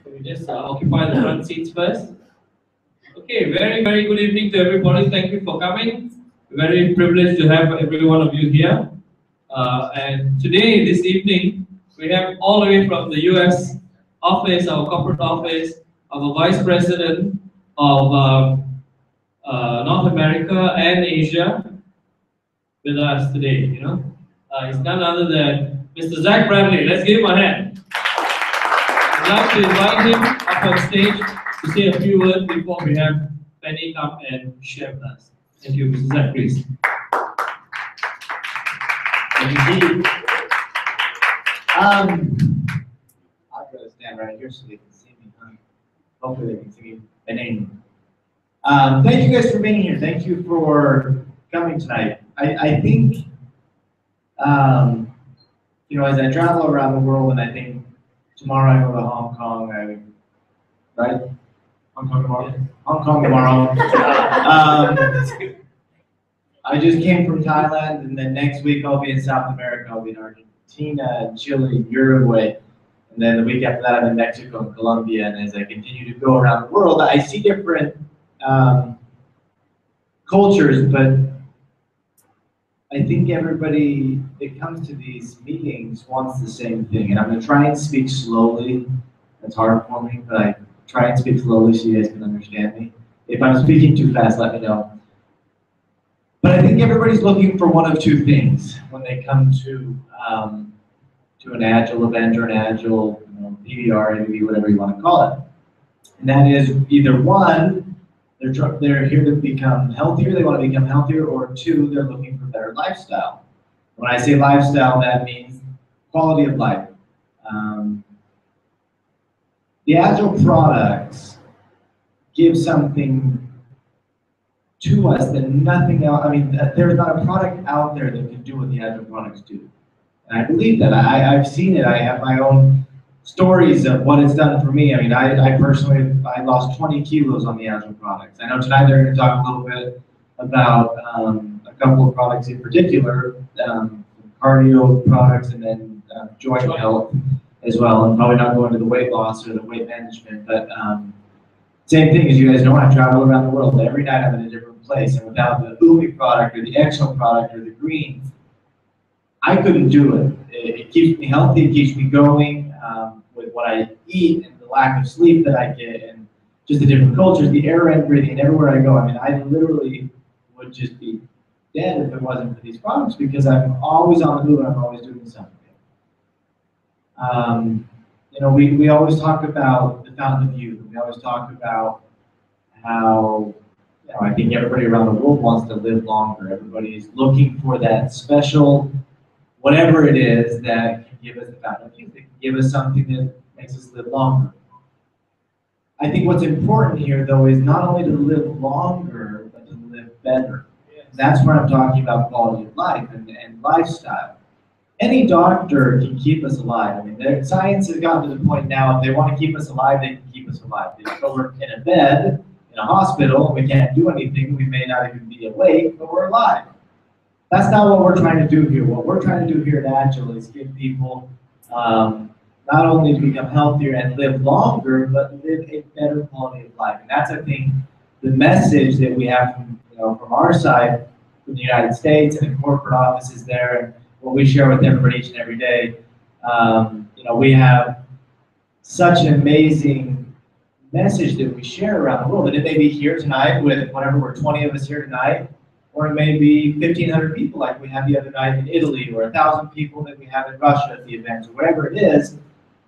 We just occupy the front seats first. Okay, very good evening to everybody. Thank you for coming. Very privileged to have every one of you here. And today, this evening, we have all the way from the US office, our corporate office, our Vice President of North America and Asia with us today. He's none other than Mr. Zach Bradley. Let's give him a hand. I'd like to invite him up on stage to say a few words before we have Penny come and share with us. Thank you, Mr. Zach, please. Thank you. I'll go stand right here so they can see me. Hopefully they can see me. My name. Thank you guys for being here. Thank you for coming tonight. I think, as I travel around the world, and I think tomorrow I go to Hong Kong, right? Hong Kong tomorrow? Yeah. Hong Kong tomorrow. I just came from Thailand, and then next week I'll be in South America. I'll be in Argentina, Chile, Uruguay, and then the week after that I'm in Mexico and Colombia. And as I continue to go around the world, I see different cultures, but I think everybody that comes to these meetings wants the same thing. And I'm going to try and speak slowly. That's hard for me, but I try and speak slowly so you guys can understand me. If I'm speaking too fast, let me know. But I think everybody's looking for one of two things when they come to an Agile event or an Agile PBR, ABB, whatever you want to call it. And that is either one, they're here to become healthier, they want to become healthier, or two, they're looking for better lifestyle. When I say lifestyle, that means quality of life. The Agile products give something to us that nothing else, there's not a product out there that can do what the Agile products do. And I believe that. I've seen it. I have my own stories of what it's done for me. I personally lost 20 kilos on the Agile products. I know tonight they're going to talk a little bit about a couple of products in particular, cardio products and then joint health as well. I'm probably not going to the weight loss or the weight management, but same thing as you guys know, I travel around the world. Every night I'm in a different place, and without the UMI product or the Exo product or the green, I couldn't do it. It keeps me healthy, it keeps me going with what I eat and the lack of sleep that I get and just the different cultures, the air I'm breathing, and everywhere I go. I literally would just be dead if it wasn't for these products because I'm always on the move and I'm always doing something. We always talk about the fountain of youth. We always talk about how I think everybody around the world wants to live longer. Everybody's looking for that special whatever it is that can give us the fountain of youth, that can give us something that makes us live longer. I think what's important here, though, is not only to live longer, but to live better. Yes. That's where I'm talking about quality of life and lifestyle. Any doctor can keep us alive. Science has gotten to the point now, if they want to keep us alive, they can keep us alive. They can put us in a bed, in a hospital, and we can't do anything. We may not even be awake, but we're alive. That's not what we're trying to do here. What we're trying to do here at Agile is give people not only to become healthier and live longer, but live a better quality of life. And that's, I think, the message that we have from our side, from the United States and the corporate offices there, and what we share with everybody each and every day. We have such an amazing message that we share around the world. And it may be here tonight with whatever, we're 20 of us here tonight, or it may be 1,500 people like we had the other night in Italy, or 1,000 people that we have in Russia at the event, or wherever it is.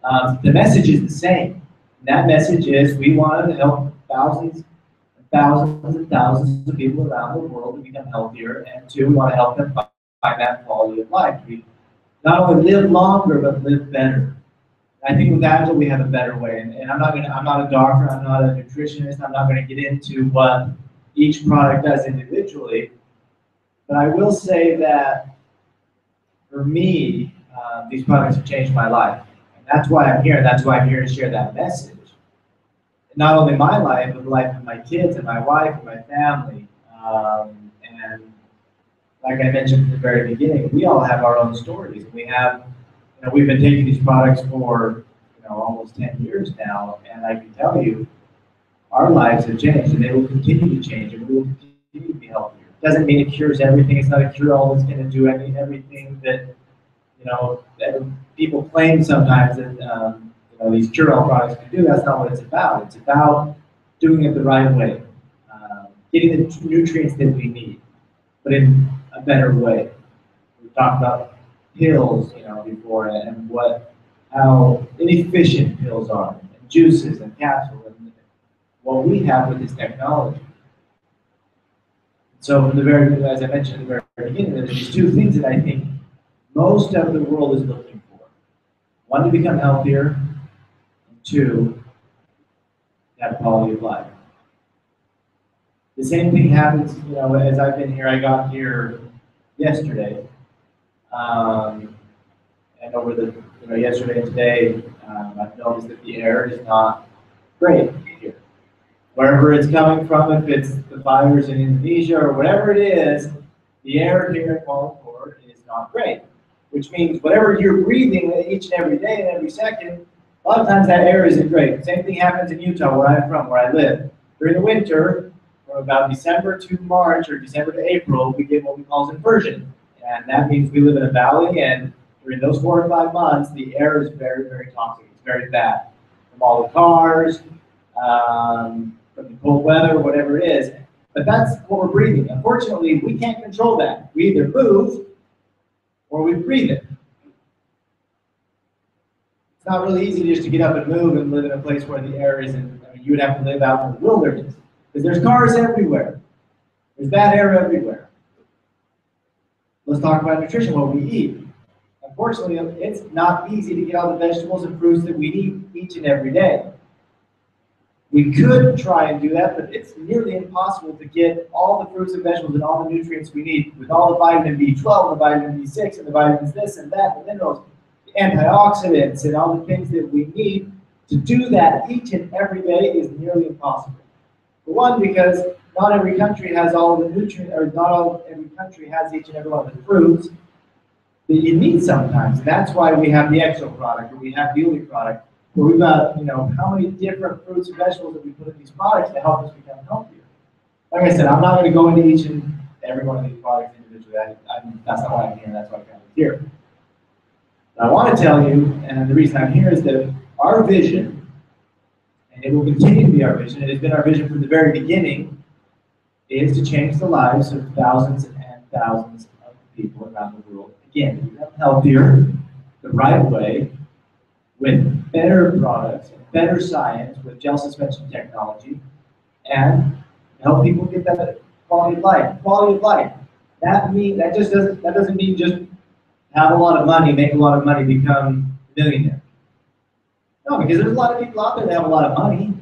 The message is the same. And that message is we want to help thousands and thousands and thousands of people around the world to become healthier, and two, we want to help them find that quality of life. We not only live longer, but live better. I think with Agile we have a better way. And I'm not a doctor, I'm not a nutritionist, I'm not going to get into what each product does individually. But I will say that for me, these products have changed my life. And that's why I'm here. That's why I'm here to share that message. And not only my life, but the life of my kids and my wife and my family. And like I mentioned at the very beginning, we all have our own stories. We have, we've been taking these products for almost 10 years now, and I can tell you, our lives have changed, and they will continue to change, and we will continue to be healthier. Doesn't mean it cures everything. It's not a cure-all that's going to do everything that that people claim sometimes that these cure-all products can do. That's not what it's about. It's about doing it the right way, getting the nutrients that we need, but in a better way. We talked about pills, before, and how inefficient pills are, and juices and capsules, and what we have with this technology. So from as I mentioned at the very beginning, there's these two things that I think most of the world is looking for. One, to become healthier, and two, to have quality of life. The same thing happens, as I've been here. I got here yesterday, and over the yesterday and today, I've noticed that the air is not great here. Wherever it's coming from, if it's the fires in Indonesia or whatever it is, the air here at Kuala Lumpur is not great. Which means whatever you're breathing each and every day and every second, a lot of times that air isn't great. Same thing happens in Utah, where I'm from, where I live. During the winter, from about December to March or December to April, we get what we call inversion. And that means we live in a valley, and during those 4 or 5 months, the air is very, very toxic. It's very bad. From all the cars, from the cold weather, whatever it is. But that's what we're breathing. Unfortunately, we can't control that. We either move or we breathe it. It's not really easy just to get up and move and live in a place where the air isn't. You would have to live out in the wilderness, because there's cars everywhere. There's bad air everywhere. Let's talk about nutrition, what we eat. Unfortunately, it's not easy to get all the vegetables and fruits that we eat each and every day. We could try and do that, but it's nearly impossible to get all the fruits and vegetables and all the nutrients we need with all the vitamin B12, the vitamin B6, and the vitamins this and that, the minerals, the antioxidants, and all the things that we need. To do that each and every day is nearly impossible. For one, because not every country has all the nutrients, or every country has each and every one of the fruits that you need sometimes. And that's why we have the Exo product, or we have the Uli product, where we've got, how many different fruits and vegetables that we put in these products to help us become healthier. Like I said, I'm not going to go into each and every one of these products individually. That's not why I'm here. That's why I'm here. But I want to tell you, and the reason I'm here is that our vision, and it will continue to be our vision, it has been our vision from the very beginning, is to change the lives of thousands and thousands of people around the world. Again, to become healthier the right way, with better products, better science, with gel suspension technology, and help people get that quality of life. Quality of life. That doesn't mean just have a lot of money, make a lot of money, become a millionaire. No, because there's a lot of people out there that have a lot of money,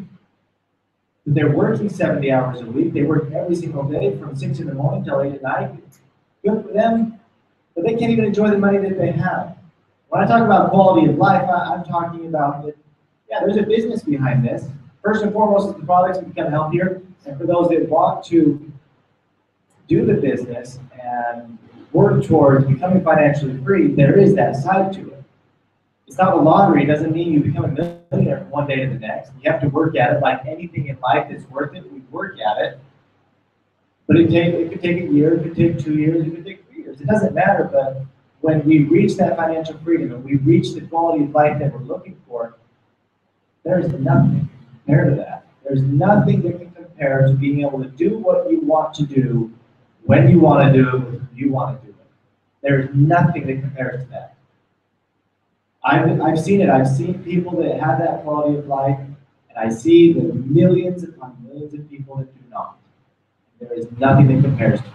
but they're working 70 hours a week. They work every single day from 6 in the morning till 8 at night. Good for them, but they can't even enjoy the money that they have. When I talk about quality of life, I'm talking about that, yeah, there's a business behind this. First and foremost, is the products to become healthier, and for those that want to do the business and work towards becoming financially free, there is that side to it. It's not a lottery. It doesn't mean you become a millionaire from one day to the next. You have to work at it. Like anything in life that's worth it, we work at it. But it could take a year, it could take 2 years, it could take 3 years. It doesn't matter, but when we reach that financial freedom and we reach the quality of life that we're looking for, there's nothing compared to that. There's nothing that can compare to being able to do what you want to do, when you want to do it, when you want to do it. There's nothing that compares to that. I've seen it. I've seen people that have that quality of life, and I see the millions upon millions of people that do not. There is nothing that compares to it.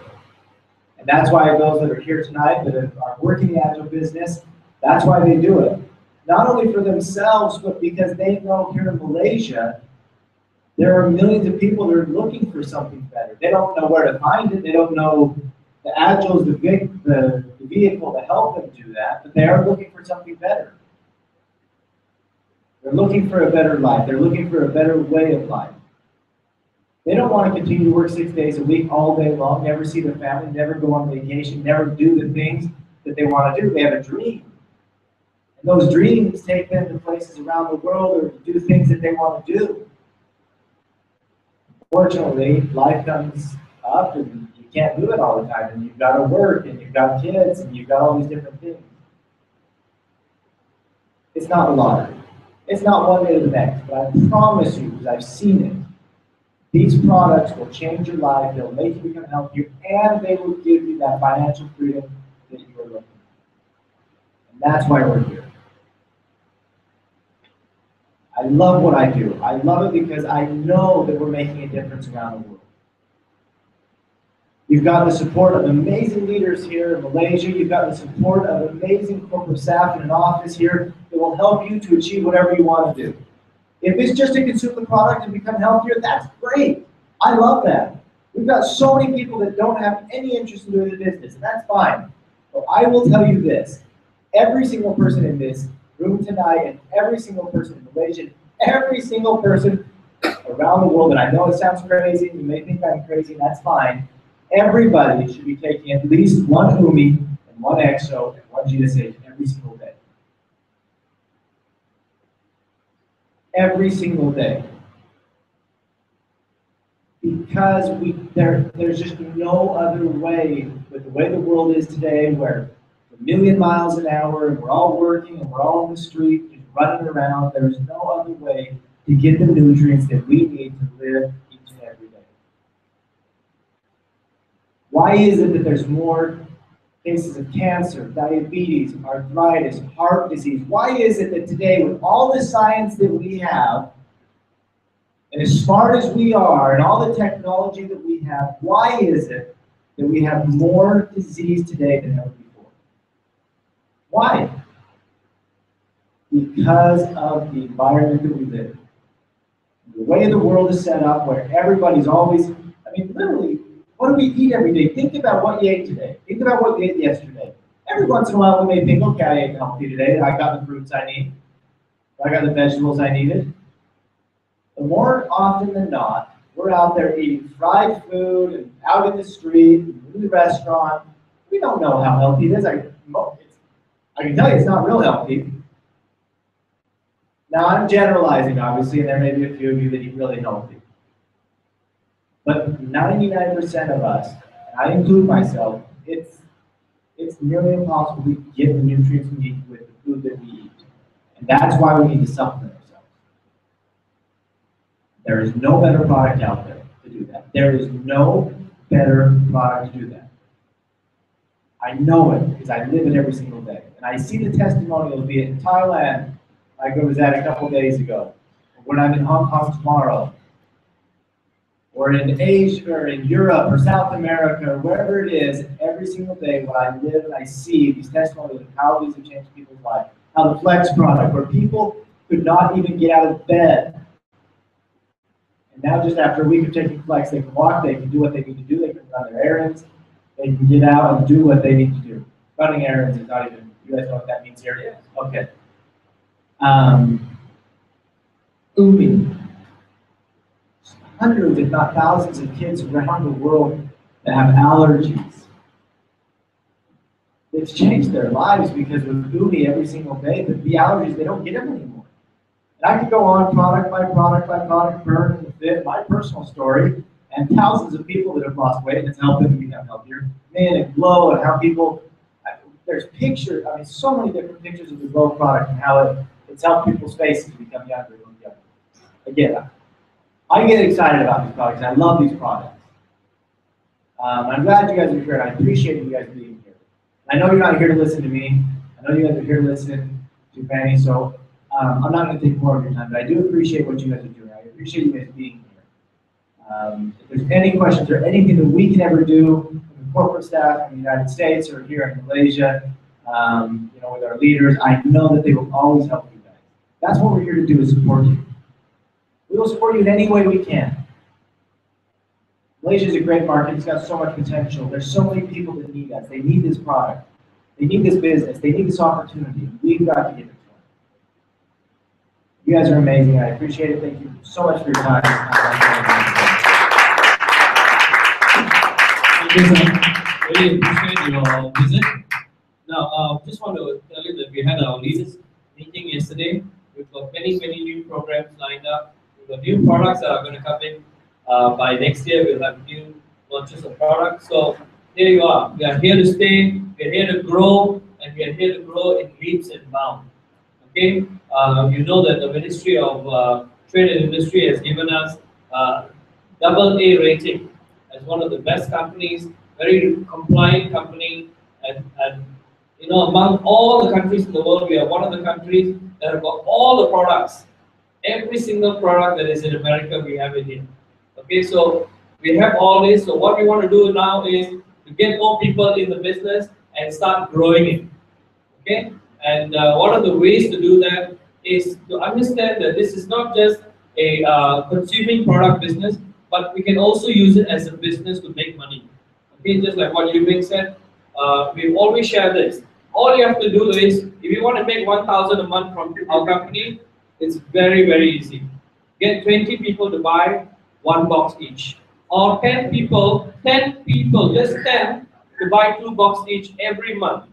And that's why those that are here tonight that are working the Agile business, that's why they do it. Not only for themselves, but because they know here in Malaysia, there are millions of people that are looking for something better. They don't know where to find it. They don't know the Agile is the vehicle to help them do that, but they are looking for something better. They're looking for a better life. They're looking for a better way of life. They don't want to continue to work 6 days a week all day long, never see their family, never go on vacation, never do the things that they want to do. They have a dream. And those dreams take them to places around the world or to do things that they want to do. Fortunately, life comes up and you can't do it all the time, and you've got to work, and you've got kids, and you've got all these different things. It's not a lottery. It's not one day to the next, but I promise you, because I've seen it, these products will change your life, they'll make you become healthier, and they will give you that financial freedom that you are looking for. And that's why we're here. I love what I do. I love it because I know that we're making a difference around the world. You've got the support of amazing leaders here in Malaysia. You've got the support of amazing corporate staff in an office here that will help you to achieve whatever you want to do. If it's just to consume the product and become healthier, that's great. I love that. We've got so many people that don't have any interest in doing the business, and that's fine. But I will tell you this. Every single person in this room tonight, and every single person in Malaysia, every single person around the world, and I know it sounds crazy, you may think I'm crazy, and that's fine. Everybody should be taking at least one UMI and one EXO and one GSH every single day. Every single day. Because there's just no other way, with the way the world is today, where a million miles an hour, and we're all working, and we're all in the street, and running around, there's no other way to get the nutrients that we need to live each and every day. Why is it that there's more cases of cancer, diabetes, arthritis, heart disease? Why is it that today, with all the science that we have, and as smart as we are, and all the technology that we have, why is it that we have more disease today than ever before? Why? Because of the environment that we live in. The way the world is set up, where everybody's always, I mean, literally, what do we eat every day? Think about what you ate today. Think about what you ate yesterday. Every once in a while, we may think, okay, I ate healthy today. I got the fruits I need. I got the vegetables I needed. But more often than not, we're out there eating fried food and out in the street, in the restaurant. We don't know how healthy it is. I can tell you it's not real healthy. Now, I'm generalizing, obviously, and there may be a few of you that eat really healthy. But 99% of us, and I include myself, it's nearly impossible to get the nutrients we need with the food that we eat. And that's why we need to supplement ourselves. There is no better product out there to do that. There is no better product to do that. I know it because I live it every single day. And I see the testimonials, be it in Thailand, I was at a couple days ago, or when I'm in Hong Kong tomorrow, or in Asia, or in Europe, or South America, or wherever it is, every single day when I live and I see these testimonials of how these have changed people's lives, how the Flex product, where people could not even get out of bed. And now just after a week of taking Flex, they can walk, they can do what they need to do, they can run their errands, they can get out and do what they need to do. Running errands is not even, you guys know what that means here? Yeah. Okay. UMI. Hundreds, if not thousands, of kids around the world that have allergies. It's changed their lives because with UMI every single day, the allergies, they don't get them anymore. And I could go on product by product by product, burn and fit, my personal story, and thousands of people that have lost weight, and it's helped them become healthier. Man, and Glow, and how people, there's pictures, I mean, so many different pictures of the Glow product and how it's helped people's faces become younger and younger. Again, I get excited about these products, and I love these products. I'm glad you guys are here, and I appreciate you guys being here. I know you're not here to listen to me. I know you guys are here to listen to Fanny, so I'm not going to take more of your time, but I do appreciate what you guys are doing. I appreciate you guys being here. If there's any questions or anything that we can ever do with the corporate staff in the United States or here in Malaysia, with our leaders, I know that they will always help you guys. That's what we're here to do, is support you. We will support you in any way we can. Malaysia is a great market. It's got so much potential. There's so many people that need us. They need this product. They need this business. They need this opportunity. We've got to give it to them. You guys are amazing. I appreciate it. Thank you so much for your time. Really appreciate your visit. Now, just want to tell you that we had our leaders meeting yesterday. We've got many new programs lined up. We've got new products that are going to come in by next year. We'll have new launches of products. So there you are. We are here to stay. We are here to grow, and we are here to grow in leaps and bounds. Okay, you know that the Ministry of Trade and Industry has given us double A rating as one of the best companies, very compliant company, and you know, among all the countries in the world, we are one of the countries that have got all the products. Every single product that is in America, we have it here. Okay, so we have all this. So what we want to do now is to get more people in the business and start growing it. Okay, and one of the ways to do that is to understand that this is not just a consuming product business, but we can also use it as a business to make money. Okay, just like what Yubing said, we always share this. All you have to do is, if you want to make 1,000 a month from our company, it's very easy. Get 20 people to buy one box each, or 10 people, just 10 to buy 2 boxes each every month.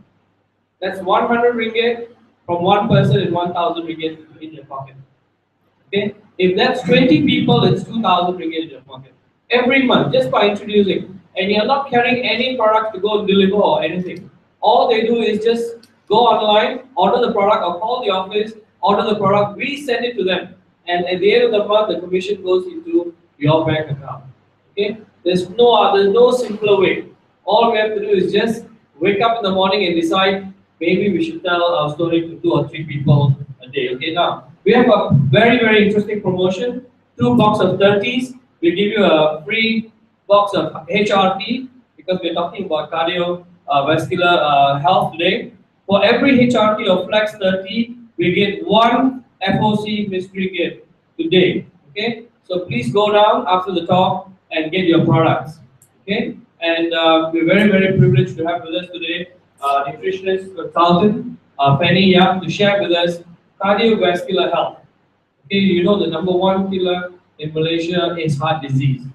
That's 100 ringgit from one person and 1,000 ringgit in your pocket. Okay, if that's 20 people, it's 2,000 ringgit in your pocket every month just by introducing. And you're not carrying any product to go deliver or anything. All they do is just go online, order the product, or call the office, order the product, we send it to them. And at the end of the month, the commission goes into your bank account. Okay? There's no simpler way. All we have to do is just wake up in the morning and decide, maybe we should tell our story to 2 or 3 people a day. Okay, now, we have a very interesting promotion. 2 boxes of 30s. We give you a free box of HRT, because we're talking about cardiovascular health today. For every HRT of Flex 30, we get 1 FOC mystery gift today. Okay, so please go down after the talk and get your products. Okay, and we're very privileged to have with us today nutritionist consultant Penny Yap to share with us cardiovascular health. Okay, you know the #1 killer in Malaysia is heart disease.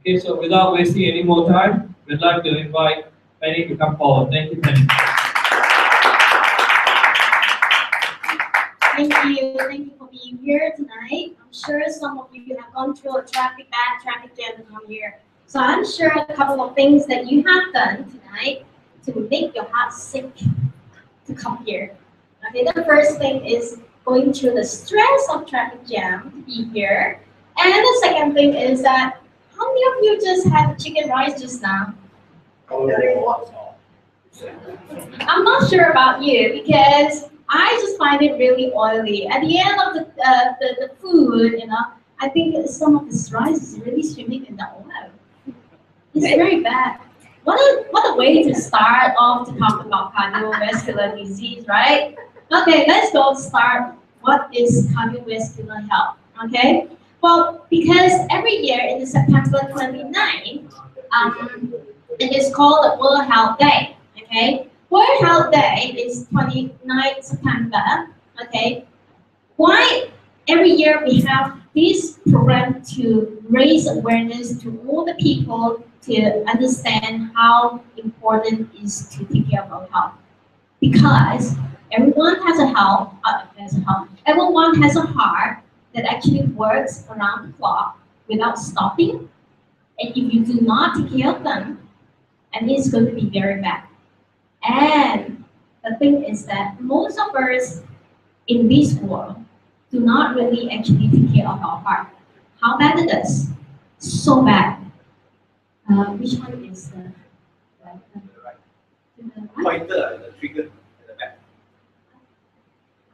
Okay, so without wasting any more time, we'd like to invite Penny to come forward. Thank you, Penny. Thank you for being here tonight. I'm sure some of you have gone through a bad traffic jam to come here. So I'm sure a couple of things that you have done tonight to make your heart sick to come here. Okay, the first thing is going through the stress of traffic jam to be here. And the second thing is that, how many of you just had chicken rice just now? I'm not sure about you, because I just find it really oily. At the end of the food, you know, I think some of this rice is really swimming in the oil. It's very bad. What a way to start off to talk about cardiovascular disease, right? Okay, let's go start. What is cardiovascular health? Okay, well, because every year in the September 29th, it is called the World Health Day. Okay, World Health Day is 29th September. Okay, why every year we have this program to raise awareness to all the people to understand how important it is to take care of our health? Because everyone has a health, everyone has a heart that actually works around the clock without stopping. And if you do not take care of them, and it's going to be very bad. And the thing is that most of us in this world do not really actually take care of our heart. How bad it is? So bad. Which one is the pointer, the trigger at the back?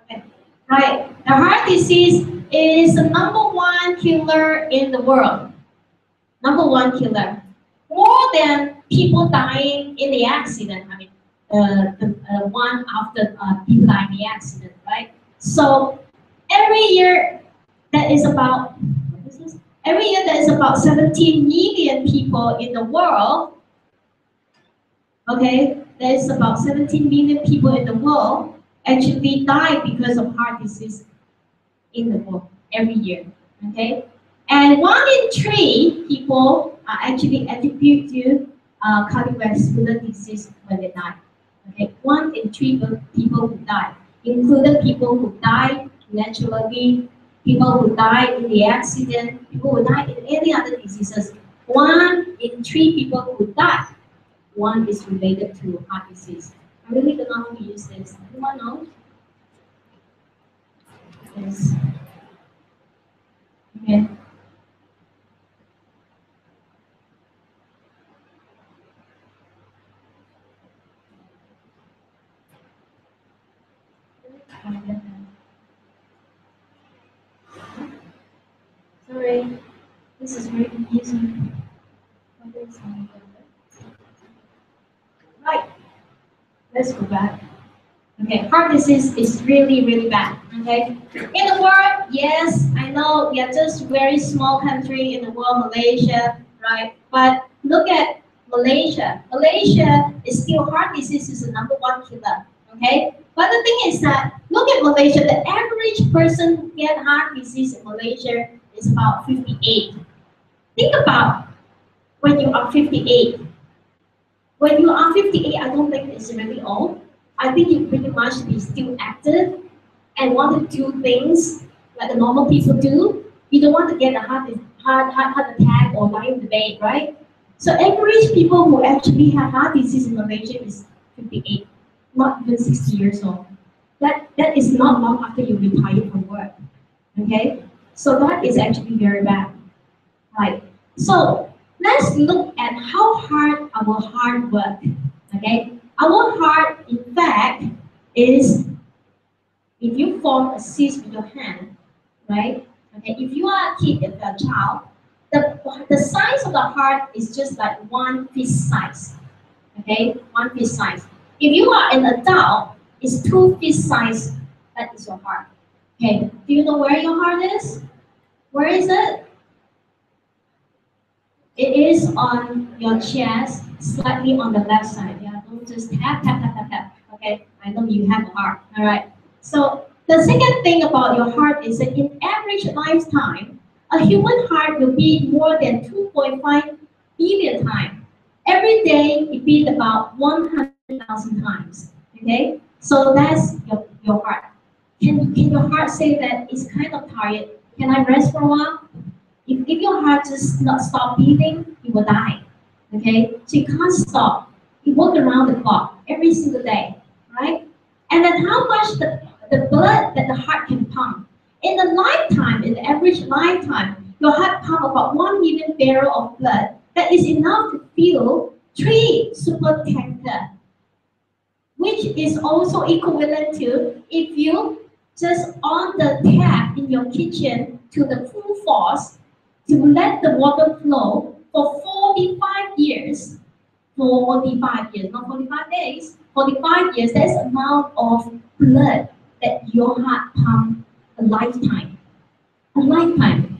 Okay. Right. The heart disease is the #1 killer in the world. #1 killer. More than people dying in the accident. I mean, the one after people die in the accident, right? So every year that is about, every year there is about 17 million people in the world. Okay, there is about 17 million people in the world actually die because of heart disease in the world every year. Okay, and 1 in 3 people are actually attributed to cardiovascular disease when they die. Okay, 1 in 3 people who die. including people who die naturally, people who die in the accident, people who die in any other diseases. 1 in 3 people who die, one is related to heart disease. I really don't know how to use this. Anyone know? Yes. Okay. Sorry, this is very confusing. Right, let's go back. Okay, heart disease is really, really bad. Okay, in the world, yes, I know we are just very small country in the world, Malaysia, right? But look at Malaysia. Malaysia is still heart disease is the #1 killer. Okay, but the thing is that look at Malaysia. The average person who get heart disease in Malaysia is about 58. Think about when you are 58. When you are 58, I don't think it's really old. I think you pretty much be still active and want to do things like the normal people do. You don't want to get a heart attack or die in the bed, right? So average people who actually have heart disease in Malaysia is 58, not even 60 years old. That is not long after you retire from work. Okay? So that is actually very bad. Right. So let's look at how hard our heart works. Okay. Our heart, in fact, is if you form a cyst with your hand, right? Okay. If you are a kid, if you're a child, the size of the heart is just like 1 fist size. Okay, 1 fist size. If you are an adult, it's 2 fist size. That is your heart. Okay. Do you know where your heart is? Where is it? It is on your chest, slightly on the left side. Yeah, don't just tap, tap, tap, tap, tap. Okay, I know you have a heart. All right. So the second thing about your heart is that in average lifetime, a human heart will beat more than 2.5 billion times. Every day, it beats about 100,000 times. Okay, so that's your heart. Can your heart say that it's kind of tired? Can I rest for a while? If your heart just not stop beating, you will die. Okay? So you can't stop. You walk around the clock every single day, right? And then how much the blood that the heart can pump. In the lifetime, in the average lifetime, your heart pump about 1 million barrel of blood. That is enough to fill 3 super tanker, which is also equivalent to if you just on the tap in your kitchen to the full force to let the water flow for 45 years, 45 years, not 45 days, 45 years, that's the amount of blood that your heart pumps a lifetime,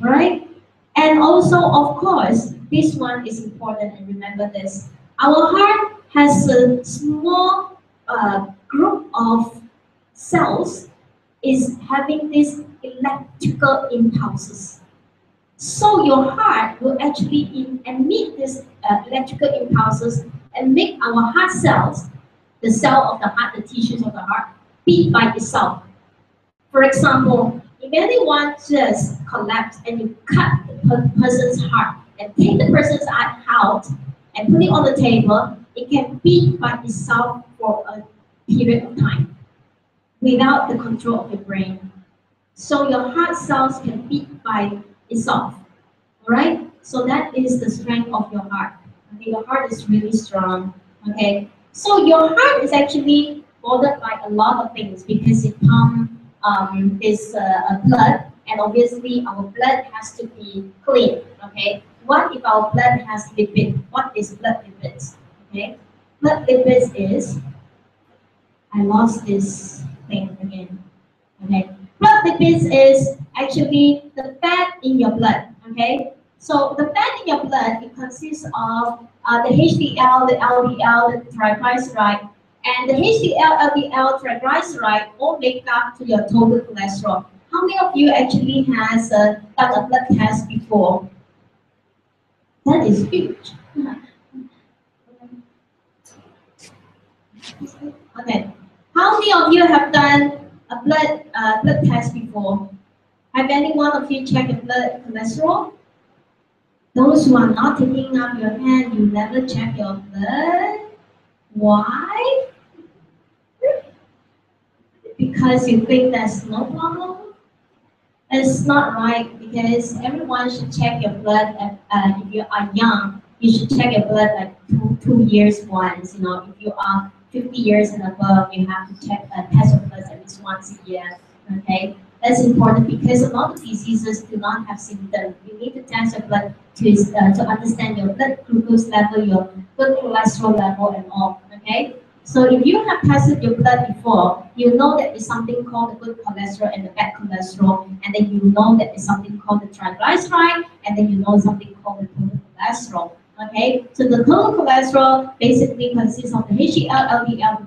right? And also, of course, this one is important, and remember this. Our heart has a small group of cells is having these electrical impulses. So your heart will actually emit these electrical impulses and make our heart cells, the cell of the heart, the tissues of the heart, beat by itself. For example, if anyone just collapse and you cut the person's heart and take the person's heart out and put it on the table, it can beat by itself for a period of time without the control of your brain. So your heart cells can beat by itself. Alright? So that is the strength of your heart. Okay, your heart is really strong. Okay. So your heart is actually bothered by a lot of things because it pumps this blood, and obviously our blood has to be clean. Okay. What if our blood has lipid? What is blood lipids? Okay. Blood lipids is, I lost this thing again. Okay. Blood lipids is actually the fat in your blood. Okay. So the fat in your blood, it consists of the HDL, the LDL, the triglyceride, and the HDL, LDL, triglyceride all make up to your total cholesterol. How many of you actually has done a blood test before? That is huge. Okay. How many of you have done blood test before? Have any one of you checked your blood cholesterol? Those who are not taking up your hand, you never check your blood. Why? Because you think that's no problem? It's not right, because everyone should check your blood if you are young. You should check your blood like two years once. You know, if you are 50 years and above, you have to check test your blood at least once a year. Okay, that's important because a lot of diseases do not have symptoms. You need to test your blood to understand your blood glucose level, your blood cholesterol level, and all. Okay. So if you have tested your blood before, you know that there's something called the good cholesterol and the bad cholesterol, and then you know that there's something called the triglyceride, and then you know something called the total cholesterol. Okay, so the total cholesterol basically consists of the HDL, LDL,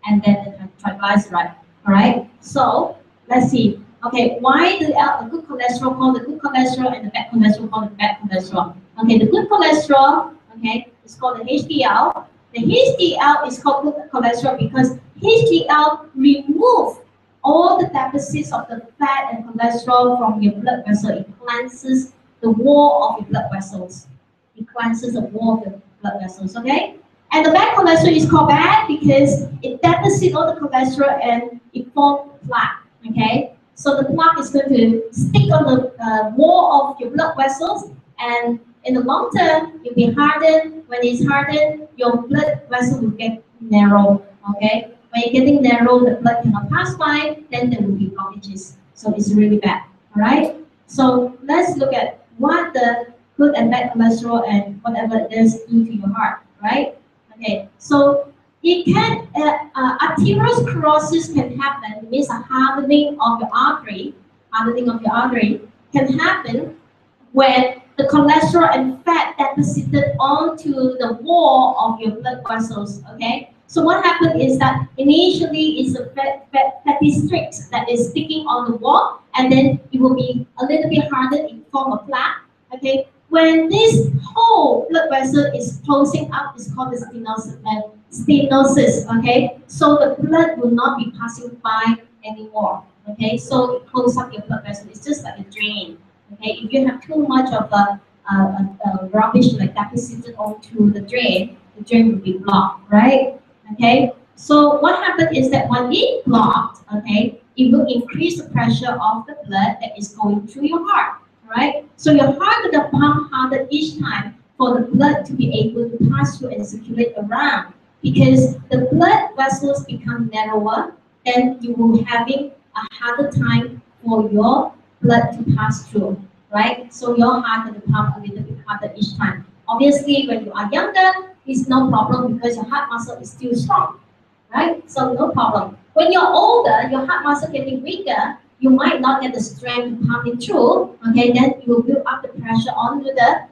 and then the triglyceride. All right. So let's see. Okay, why the good cholesterol called the good cholesterol and the bad cholesterol called the bad cholesterol? Okay, the good cholesterol, okay, is called the HDL. The HDL is called good cholesterol because HDL removes all the deposits of the fat and cholesterol from your blood vessel. It cleanses the wall of your blood vessels. It cleanses the wall of the blood vessels, okay? And the bad cholesterol is called bad because it deposits all the cholesterol and it forms plaque, okay? So the plaque is going to stick on the wall of your blood vessels, and in the long term, you'll be hardened. When it's hardened, your blood vessel will get narrow, okay? When you're getting narrow, the blood cannot pass by, then there will be blockages. So it's really bad, all right? So let's look at what the good and bad cholesterol and whatever it does do to your heart, right? Okay, so it can, arteriosclerosis can happen. It means a hardening of your artery. Hardening of your artery can happen when the cholesterol and fat deposited onto the wall of your blood vessels, okay? So what happened is that initially it's a fatty streak that is sticking on the wall, and then it will be a little bit hardened in form of plaque, okay? When this whole blood vessel is closing up, it's called the stenosis, okay? So the blood will not be passing by anymore, okay? So it closes up your blood vessel. It's just like a drain. Okay, if you have too much of a rubbish like deposited onto the drain will be blocked, right? Okay, so what happened is that when it blocked, okay, it will increase the pressure of the blood that is going through your heart, right? So your heart will pump harder each time for the blood to be able to pass through and circulate around. Because the blood vessels become narrower, then you will having a harder time for your blood to pass through, right? So your heart will pump a little bit harder each time. Obviously, when you are younger, it's no problem because your heart muscle is still strong, right? So no problem. When you're older, your heart muscle getting weaker, you might not get the strength to pump it through, okay? Then you will build up the pressure onto the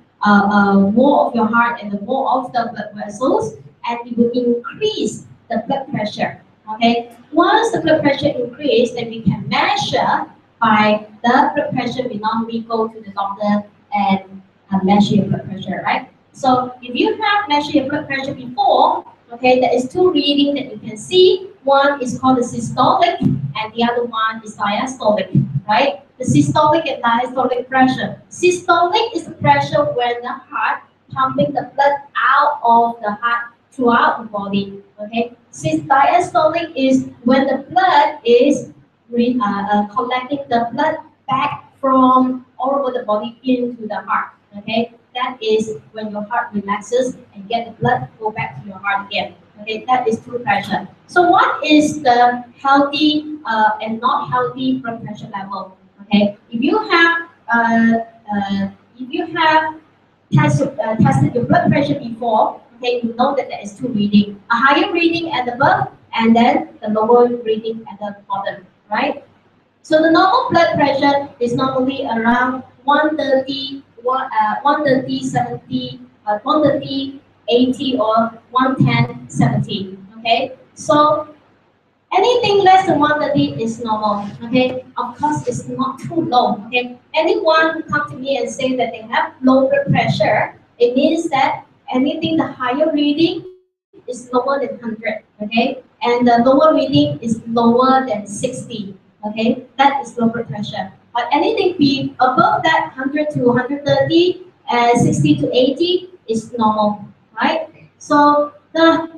wall of your heart and the wall of the blood vessels, and it will increase the blood pressure, okay? Once the blood pressure increases, then we can measure by the blood pressure. We normally go to the doctor and measure your blood pressure, right? So if you have measured your blood pressure before, okay, there is two readings that you can see. One is called the systolic, and the other one is diastolic, right? The systolic and diastolic pressure. Systolic is the pressure when the heart pumping the blood out of the heart throughout the body, okay? Diastolic is when the blood is collecting the blood back from all over the body into the heart, okay? That is when your heart relaxes and get the blood go back to your heart again. Okay, that is true pressure. So what is the healthy and not healthy blood pressure level? Okay, if you have tested your blood pressure before, okay, you know that there is two reading: a higher reading at the above, and then the lower reading at the bottom, right? So the normal blood pressure is normally around 130, 70, 130, 80, or 110, 70. Okay, so anything less than 130 is normal. Okay, of course it's not too low. Okay, anyone who come to me and say that they have low blood pressure, it means that anything the higher reading is lower than 100. Okay, and and the lower reading is lower than 60. Okay, that is low blood pressure. But anything be above that 100 to 130, 60 to 80 is normal, right? So the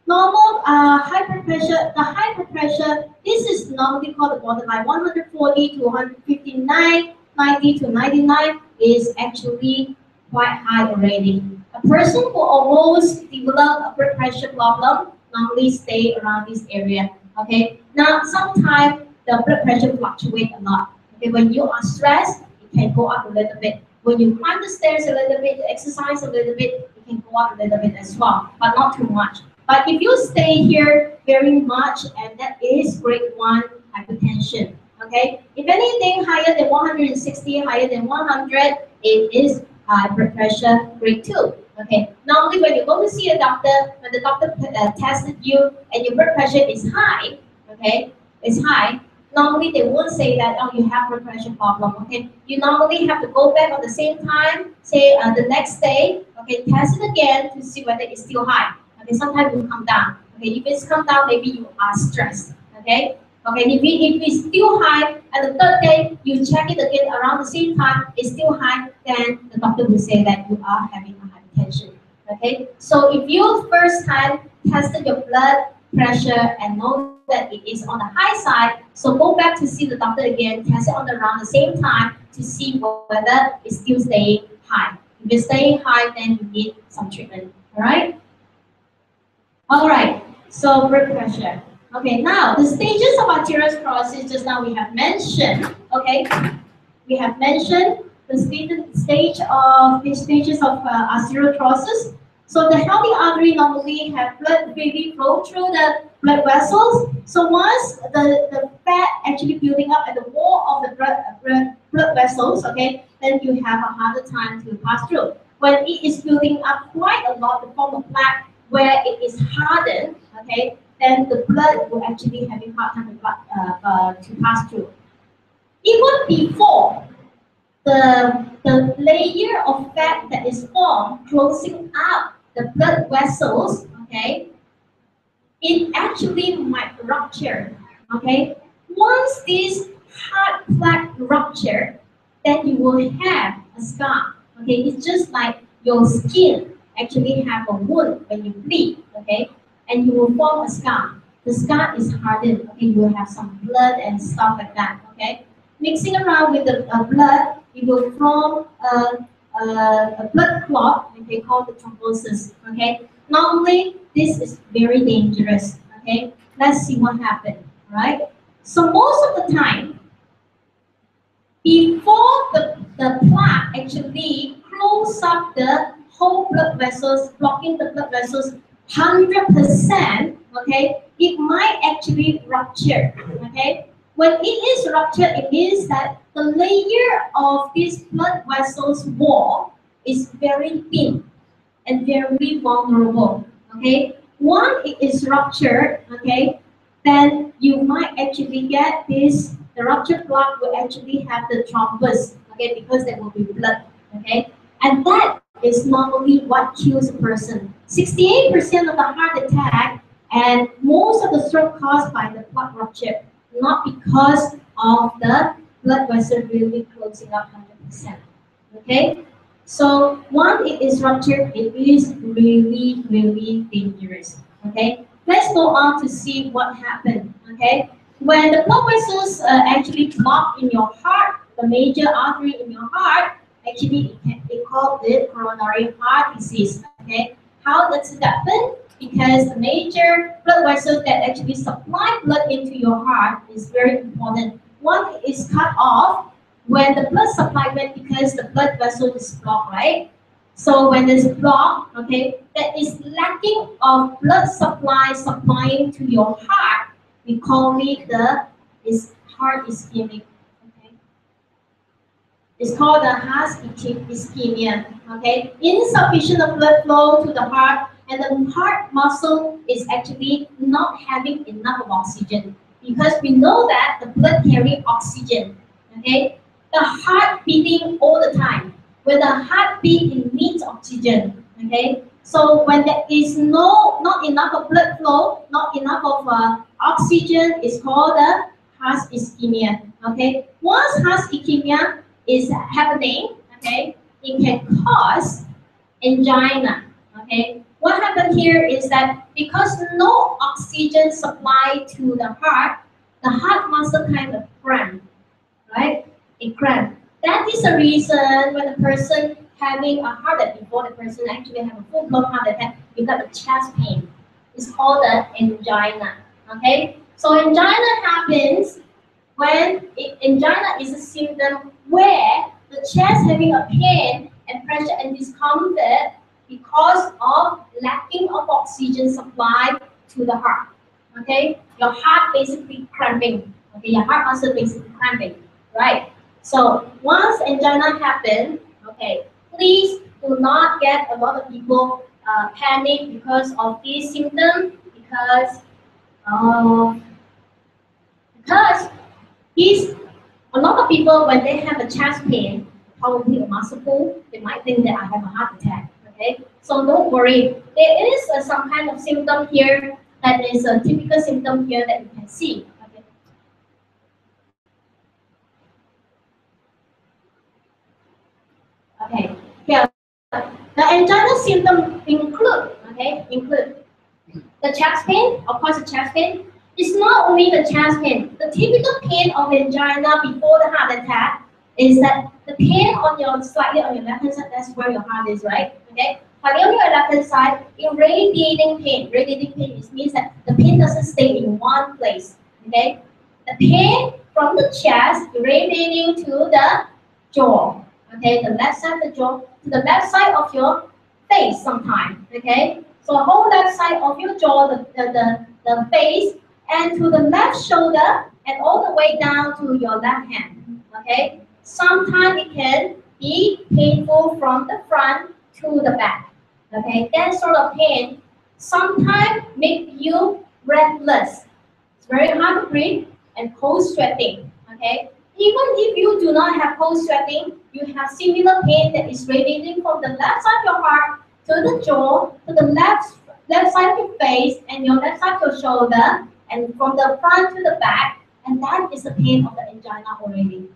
normal high blood pressure, this is normally called the borderline. 140 to 159, 90 to 99 is actually quite high already. A person who almost develop a blood pressure problem normally stay around this area. Okay. Now sometimes the blood pressure fluctuates a lot. Okay, when you are stressed, it can go up a little bit. When you climb the stairs a little bit, exercise a little bit, it can go up a little bit as well, but not too much. But if you stay here very much, and that is grade 1 hypertension. Okay, if anything higher than 160, higher than 100, it is high blood pressure grade 2. Okay, normally when you go to see a doctor, when the doctor tested you and your blood pressure is high, okay, it's high, normally they won't say that, oh, you have blood pressure problem, okay? You normally have to go back at the same time, say the next day, okay, test it again to see whether it's still high. Okay, sometimes it will come down. Okay, if it's come down, maybe you are stressed, okay? Okay, if it's still high, and the third day, you check it again around the same time, it's still high, then the doctor will say that you are having a hypertension, okay? So if you first time tested your blood pressure and know that it is on the high side, so go back to see the doctor again, test it on around the same time to see whether it's still staying high. If it's staying high, then you need some treatment, all right? All right, so blood pressure. Okay, now the stages of arteriosclerosis, just now we have mentioned, okay? We have mentioned the stages of arteriosclerosis. So the healthy artery normally have blood freely flow through the blood vessels. So once the fat actually building up at the wall of the blood vessels, okay, then you have a harder time to pass through. When it is building up quite a lot, the form of plaque, where it is hardened, okay, then the blood will actually have a hard time to pass through. Even before the layer of fat that is formed closing up the blood vessels, okay, it actually might rupture, okay. Once this hard plaque rupture, then you will have a scar, okay. It's just like your skin actually have a wound when you bleed, okay, and you will form a scar. The scar is hardened, okay. You will have some blood and stuff like that, okay. Mixing around with the blood, it will form a blood clot, okay, called the thrombosis, okay. Normally, this is very dangerous, okay. Let's see what happened, right? So most of the time, before the plaque actually close up the whole blood vessels, blocking the blood vessels 100%, okay, it might actually rupture, okay. When it is ruptured, it means that the layer of this blood vessels wall is very thin and very vulnerable, okay. Once it is ruptured, okay, then you might actually get this, the ruptured blood will actually have the thrombus, okay, because there will be blood, okay. And that is normally what kills a person. 68% of the heart attack and most of the stroke caused by the blood rupture, not because of the blood vessel really closing up 100%. Okay? So once it is ruptured, it is really, really dangerous. Okay? Let's go on to see what happened. Okay? When the blood vessels actually block in your heart, the major artery in your heart, actually it called the coronary heart disease. Okay? How does it happen? Because the major blood vessels that actually supply blood into your heart is very important. One is cut off when the blood supply went because the blood vessel is blocked, right? So when there's block, okay, that is lacking of blood supply supplying to your heart, we call it heart ischemic. Okay, it's called the heart ischemia. Okay, insufficient of blood flow to the heart, and the heart muscle is actually not having enough of oxygen, because we know that the blood carries oxygen. Okay, the heart beating all the time. When the heart beat, it needs oxygen. Okay, So when there is not enough of blood flow, not enough of oxygen, it's called the heart ischemia. Okay. Once heart ischemia is happening, okay, it can cause angina. Okay. What happened here is that because no oxygen supply to the heart muscle kind of cramp, right? It cramp. That is the reason when a person having a heart attack, before the person actually have a full-blown heart attack, you got a chest pain. It's called the angina. Okay? So angina happens when angina is a symptom where the chest having a pain and pressure and discomfort because of lacking of oxygen supply to the heart. Okay? Your heart basically cramping. Okay, your heart muscle basically cramping. Right? So once angina happens, okay, please do not get a lot of people panic because of this symptom uh, because these a lot of people when they have a chest pain, probably a muscle pull, they might think that I have a heart attack. Okay, so don't worry. There is some kind of symptom here that is a typical symptom here that you can see. Okay, here the angina symptom include the chest pain, of course the chest pain. It's not only the chest pain. The typical pain of angina before the heart attack is that the pain on your slightly on your left hand side, that's where your heart is, right? Okay. Slightly on your left hand side, irradiating pain. Radiating pain means that the pain doesn't stay in one place. Okay. The pain from the chest radiating to the jaw. Okay, the left side of the jaw to the left side of your face sometimes. Okay, so whole left side of your jaw, the face, and to the left shoulder, and all the way down to your left hand. Okay, sometimes it can be painful from the front to the back. Okay, that sort of pain sometimes make you breathless. It's very hard to breathe and cold sweating. Okay, even if you do not have cold sweating, you have similar pain that is radiating from the left side of your heart to the jaw, to the left side of your face, and your left side of your shoulder, and from the front to the back, and that is the pain of the angina already.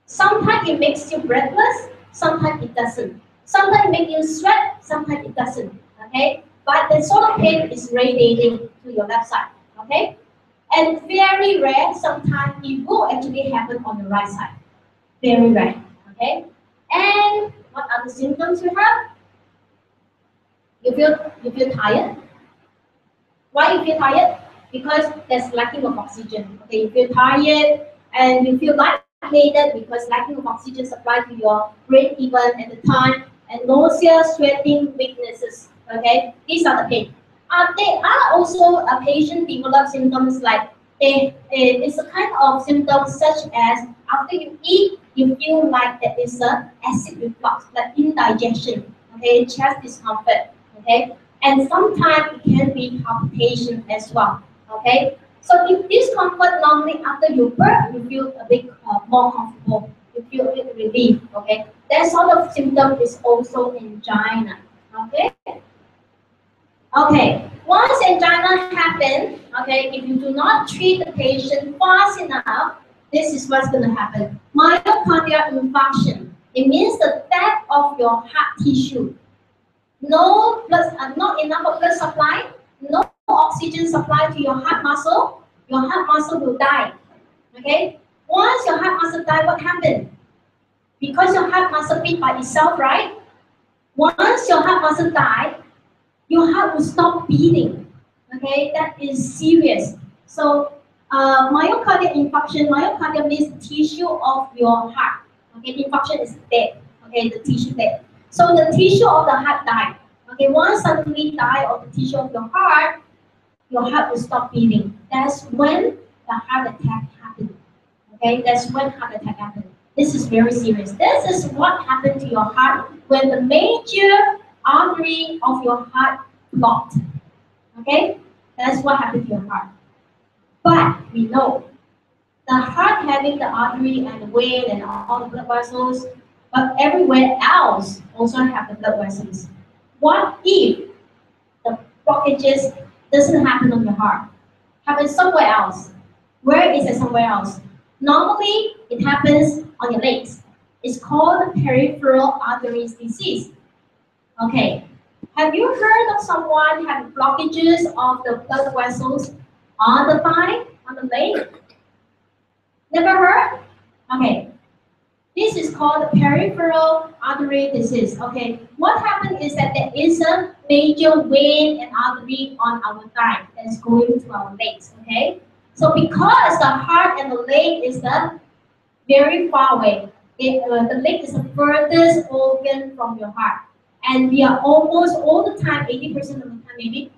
Sometimes it makes you breathless, sometimes it doesn't. Sometimes it makes you sweat, sometimes it doesn't. Okay? But the sort of pain is radiating to your left side. Okay? And very rare, sometimes it will actually happen on the right side. Very rare. Okay? And what are the symptoms you have? You feel tired. Why you feel tired? Because there's lacking of oxygen. Okay, you feel tired and you feel lightheaded because lacking of oxygen supply to your brain even at the time, and nausea, sweating, weaknesses. Okay, these are the pain. There are also a patient develop symptoms like it's a kind of symptoms such as after you eat, you feel like there is a acid reflux, like indigestion. Okay, chest discomfort. Okay, and sometimes it can be palpitation as well. Okay, so if discomfort normally after you burp, you feel a bit more comfortable. You feel a bit relief. Okay, that sort of symptom is also angina. Okay. Okay, once angina happens, okay, if you do not treat the patient fast enough, this is what's going to happen. Myocardial infarction. It means the death of your heart tissue. No blood, not enough of blood supply, no oxygen supply to your heart muscle will die. Okay? Once your heart muscle die, what happens? Because your heart muscle beat by itself, right? Once your heart muscle die, your heart will stop beating. Okay, that is serious. So myocardial means the tissue of your heart. Okay, infarction is dead. Okay, the tissue dead. So the tissue of the heart died. Okay, once suddenly die of the tissue of your heart will stop beating. That's when the heart attack happens. Okay, that's when heart attack happens. This is very serious. This is what happened to your heart when the major artery of your heart blocked. Okay, that's what happened to your heart. But we know the heart having the artery and the vein and all the blood vessels, but everywhere else also have the blood vessels. What if the blockages doesn't happen on your heart? Happens somewhere else. Where is it somewhere else? Normally, it happens on your legs. It's called peripheral arteries disease. Okay. Have you heard of someone having blockages of the blood vessels on the thigh, on the leg? Never heard? Okay. This is called peripheral artery disease. Okay. What happens is that there is a major vein and artery on our thigh that is going to our legs. Okay. So because the heart and the leg is the very far away, the leg is the furthest organ from your heart, and we are almost all the time, 80% of the time maybe,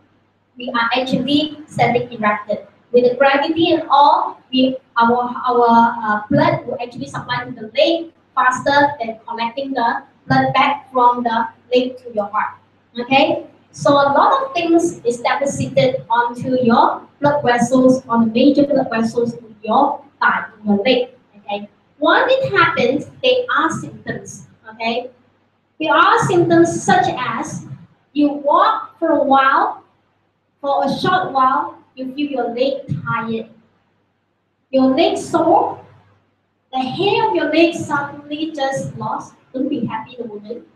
we are actually standing erected. With the gravity and all, our blood will actually supply to the leg faster than collecting the blood back from the leg to your heart. Okay? So a lot of things is deposited onto your blood vessels, on the major blood vessels in your thigh, in your leg. Okay? When it happens, there are symptoms. Okay? There are symptoms such as you walk for a while, for a short while, you feel your leg tired. Your leg sore. The hair of your leg suddenly just lost. Don't be happy the moment.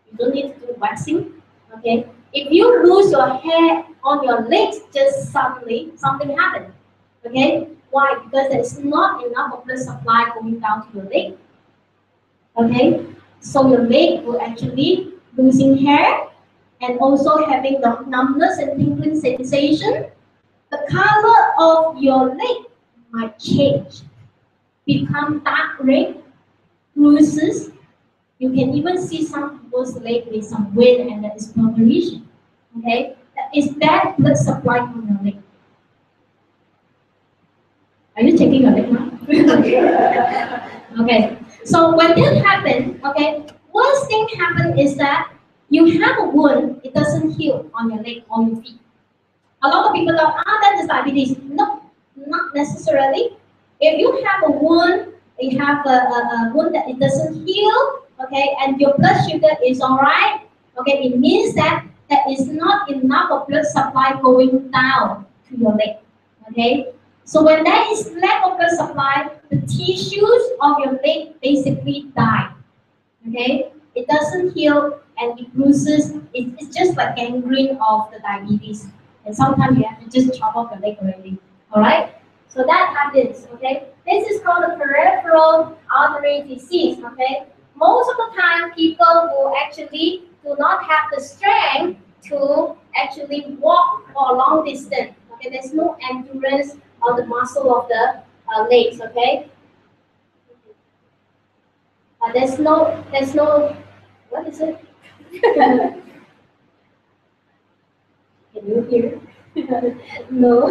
You don't need to do waxing. Okay? If you lose your hair on your legs just suddenly, something happened. Okay? Why? Because there's not enough of blood supply going down to your leg. Okay? So your leg will actually losing hair and also having the numbness and tingling sensation. The color of your leg might change, become dark red, bruises. You can even see some people's leg with some vein and that is perforation. Okay, that is bad blood supply from your leg. Are you taking your leg now? Okay, so when that happens, okay, worst thing happen is that you have a wound, it doesn't heal on your leg or your feet. A lot of people go, that is diabetes. No, not necessarily. If you have a wound, you have a wound that it doesn't heal, okay, and your blood sugar is all right, okay, it means that there is not enough of blood supply going down to your leg, okay. So when there is lack of blood supply, the tissues of your leg basically die, okay. It doesn't heal and it bruises. It's just like gangrene of the diabetes. And sometimes you have to just chop off the leg already. Alright? So that happens, okay? This is called a peripheral artery disease, okay? Most of the time people will actually do not have the strength to actually walk for a long distance. Okay, there's no endurance of the muscle of the legs, okay? There's no, what is it? Can you hear? No.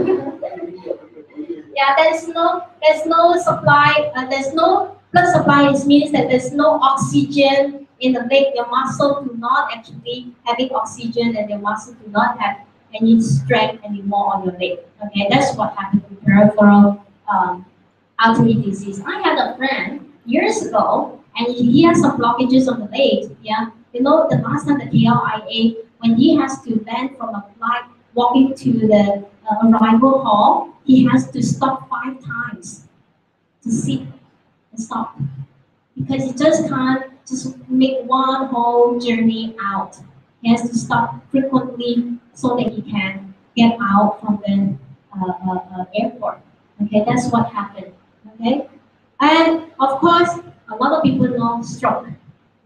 Yeah, there's no supply. There's no blood supply. It means that there's no oxygen in the leg. Your muscle do not actually having oxygen, and your muscle do not have any strength anymore on your leg. Okay, that's what happened with peripheral artery disease. I had a friend years ago, and he has some blockages on the legs. Yeah, you know, the last time the KLIA, when he has to land from a flight, walking to the arrival hall, he has to stop 5 times to sit and stop, because he just can't just make one whole journey out. He has to stop frequently so that he can get out from the airport. Okay, that's what happened. Okay, and of course, a lot of people know stroke.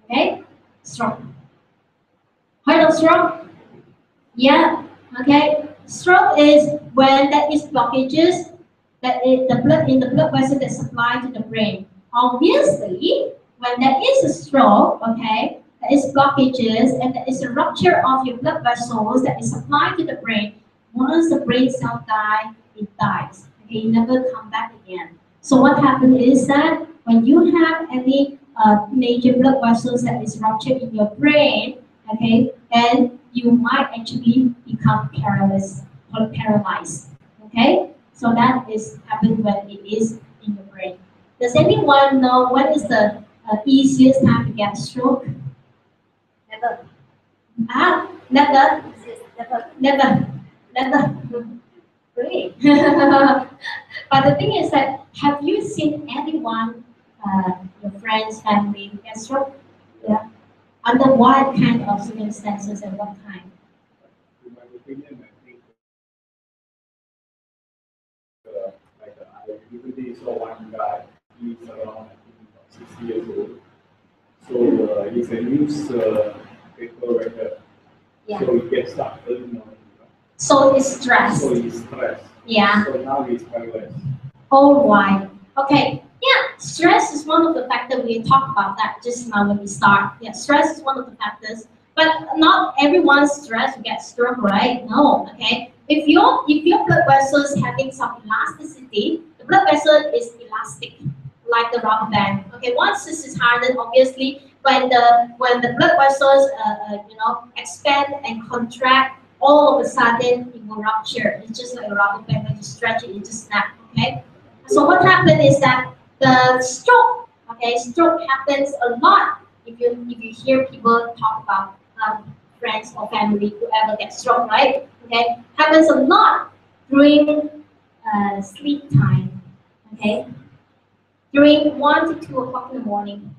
Okay, stroke. Heard of stroke? Yeah. Okay. Stroke is when there is blockages that is the blood in the blood vessel that supply to the brain. Obviously, when there is a stroke, okay, there is blockages and there is a rupture of your blood vessels that is supplied to the brain. Once the brain cell die, it dies. Okay, it never come back again. So what happens is that when you have any major blood vessels that is ruptured in your brain, okay, then you might actually become paralyzed or paralyzed. Okay, so that is happen when it is in your brain. Does anyone know when is the easiest time to get stroke? Never. Never, never, never. Great. But the thing is that, have you seen anyone, your friends, family, get stroke? Yeah. Under what kind of circumstances and what time? In my opinion, I think I recently saw one guy. He's around I think about 60 years old. So he's a news paper writer. Yeah. So he gets up early morning. So it's stress. So he's stressed. Yeah. So now he's paralyzed. Oh, why? Okay. Yeah, stress is one of the factors. We talked about that just now when we start. Yeah, stress is one of the factors. But not everyone's stress will get stroke, right? No, okay. If your blood vessel is having some elasticity, the blood vessel is elastic, like the rubber band. Okay, once this is hardened, obviously, when the blood vessels expand and contract, all of a sudden it will rupture. It's just like a rubber band. When you stretch it, it just snaps. Okay. So what happens is that the stroke, okay, stroke happens a lot if you hear people talk about friends or family who ever get stroke, right? Okay, happens a lot during sleep time, okay, during 1 to 2 o'clock in the morning.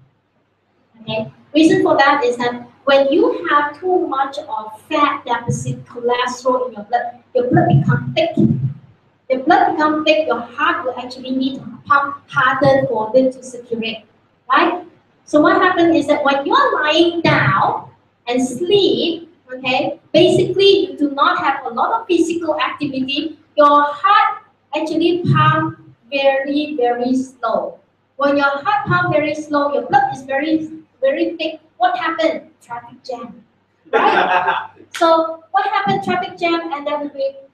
Okay, reason for that is that when you have too much of fat deficit cholesterol in your blood becomes thick. The blood becomes thick, your heart will actually need to pump harder for it to circulate, right? So what happens is that when you're lying down and sleep, okay, basically you do not have a lot of physical activity, your heart actually pump very, very slow. When your heart pump very slow, your blood is very, very thick. What happened? Traffic jam, right? So what happened? Traffic jam, and then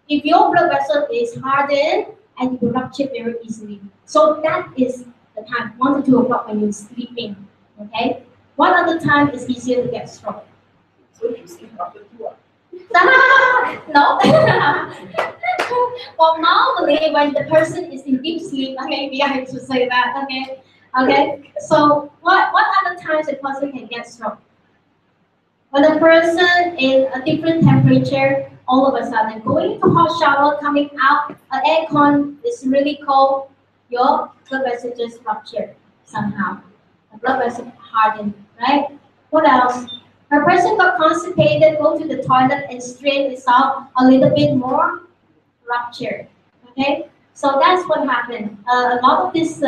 if your blood vessel is hardened and you will rupture very easily. So that is the time, 1 to 2 o'clock when you're sleeping. Okay. What other time is easier to get stroke? So you sleep after 2 hours. No. Well, normally when the person is in deep sleep, maybe I have to say that. Okay. Okay. So what other times a person can get stroke? When a person in a different temperature, all of a sudden going into hot shower, coming out, an aircon is really cold, your blood vessel just ruptured somehow. The blood vessel hardened, right? What else? A person got constipated, go to the toilet and strain itself a little bit more, ruptured. Okay? So that's what happened. A lot of this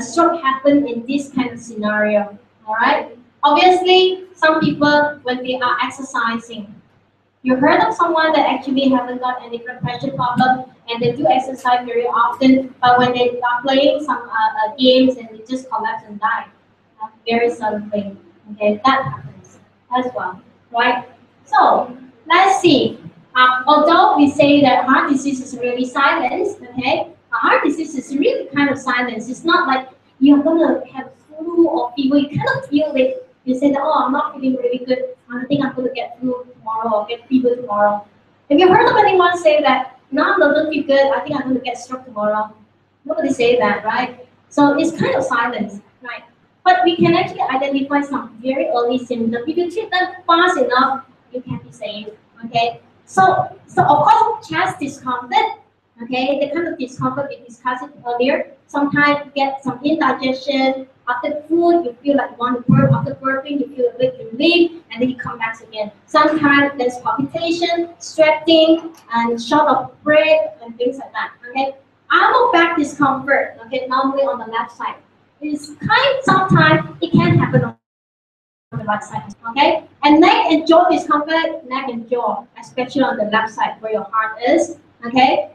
stroke happened in this kind of scenario. All right? Obviously, some people, when they are exercising, you heard of someone that actually haven't got any blood pressure problem and they do exercise very often, but when they are playing some games and they just collapse and die, very suddenly. Okay, that happens as well, right? So let's see. Although we say that heart disease is really silent, okay, heart disease is really kind of silent. It's not like you're gonna have flu or fever. You cannot feel it. You say that, oh, I'm not feeling really good. I think I'm going to get flu tomorrow or get fever tomorrow. Have you heard of anyone say that, no, I don't feel good, I think I'm going to get stroke tomorrow? Nobody say that, right? So it's kind of silence, right? But we can actually identify some very early symptoms. If you treat them fast enough, you can be saved, okay? So of course, chest discomfort, okay? The kind of discomfort we discussed earlier. Sometimes you get some indigestion. After food, you feel like you want to burp. After burping, you feel a bit relief, and then you come back again. Sometimes there's palpitation, sweating, and short of breath, and things like that. Okay, arm back discomfort. Okay, normally on the left side. It's sometimes it can happen on the right side. Okay, and neck and jaw discomfort, neck and jaw, especially on the left side where your heart is. Okay,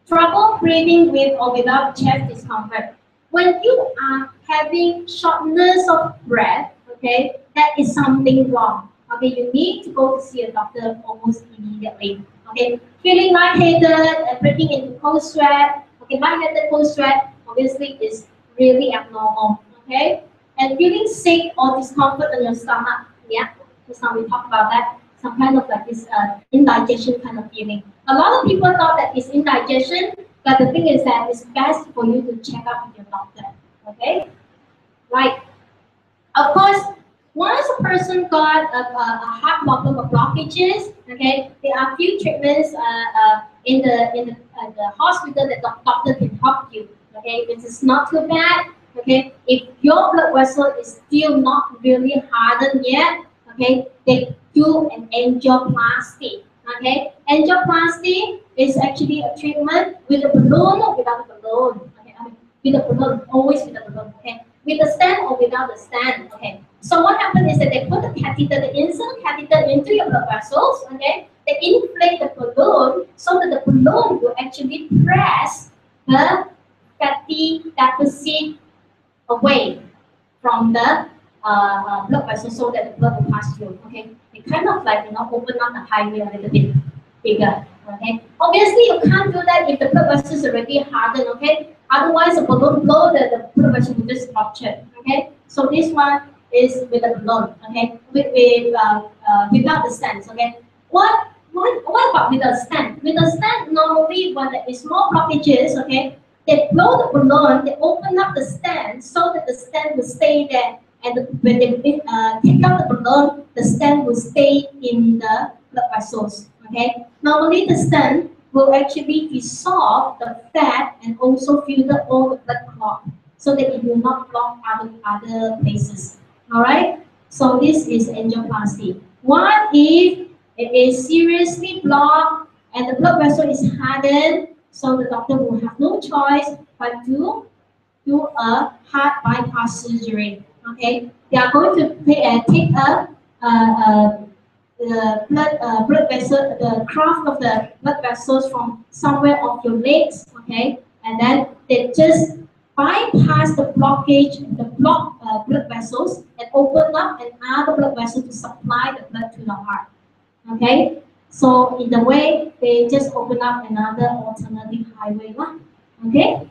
trouble breathing with or without chest discomfort. When you are having shortness of breath, okay, that is something wrong. Okay, you need to go to see a doctor almost immediately. Okay, feeling lightheaded and breaking into cold sweat. Okay, lightheaded, cold sweat, obviously is really abnormal. Okay, and feeling sick or discomfort in your stomach. Yeah, just now we talked about that. Some kind of like this indigestion kind of feeling. A lot of people thought that it's indigestion, but the thing is that it's best for you to check out with your doctor. Okay? Right. Of course, once a person got a heart problem or blockages, okay, there are few treatments in the hospital that the doctor can help you. Okay, it is not too bad. Okay, if your blood vessel is still not really hardened yet, okay, they do an angioplasty. Okay, angioplasty is actually a treatment with a balloon or without a balloon. Okay, I mean, with a balloon, always with a balloon. Okay, with a stent or without a stent. Okay, so what happens is that they put the catheter, the insert catheter into your blood vessels. Okay, they inflate the balloon so that the balloon will actually press the fatty deposit away from the blood vessel so that the blood will pass through. Okay, it kind of like open up the highway a little bit bigger. Okay, obviously you can't do that if the blood vessel is already hardened. Okay, otherwise the balloon blow, the blood vessel will just rupture. Okay, so this one is with a balloon. Okay, without the stent. Okay, what about with a stent? With a stent, normally when there is more blockages, okay, they blow the balloon, they open up the stent so that the stent will stay there. And when they take out the balloon, the stent will stay in the blood vessels. Okay. Normally, the stent will actually dissolve the fat and also filter all the blood clot so that it will not block other places. All right. So this is angioplasty. What if it is seriously blocked and the blood vessel is hardened? So the doctor will have no choice but to do a heart bypass surgery. Okay, they are going to take blood vessel, the craft of the blood vessels from somewhere of your legs. Okay, and then they just bypass the blockage, the blood vessels, and open up another blood vessel to supply the blood to the heart. Okay, so in the way they just open up another alternative highway. Okay,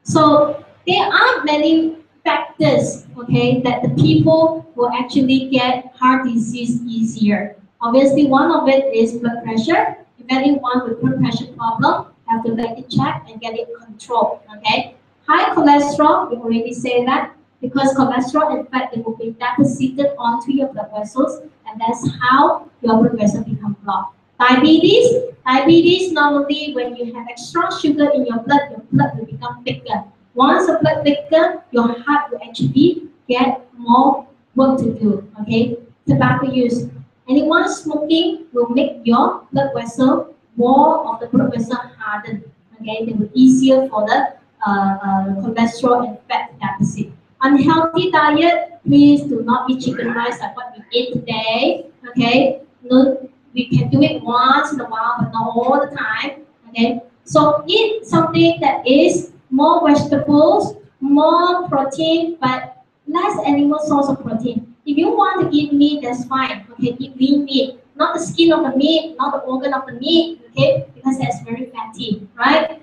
so there are many factors, okay, that the people will actually get heart disease easier. Obviously, one of it is blood pressure. If anyone with blood pressure problem, have to get it checked and get it controlled. Okay, high cholesterol, we already say that, because cholesterol and fat, they will be deposited onto your blood vessels, and that's how your blood vessel become blocked. Diabetes normally when you have extra sugar in your blood will become thicker. Once the blood thicker, your heart will actually get more work to do. Okay, tobacco use. Anyone smoking will make your blood vessel, more of the blood vessel hardened. Okay, they will easier for the cholesterol and fat deposit. Unhealthy diet, please do not eat chicken rice like what we ate today. Okay, no, we can do it once in a while, but not all the time. Okay, so eat something that is more vegetables, more protein, but less animal source of protein. If you want to eat meat, that's fine. Okay, eat lean meat, not the skin of the meat, not the organ of the meat. Okay, because that's very fatty, right?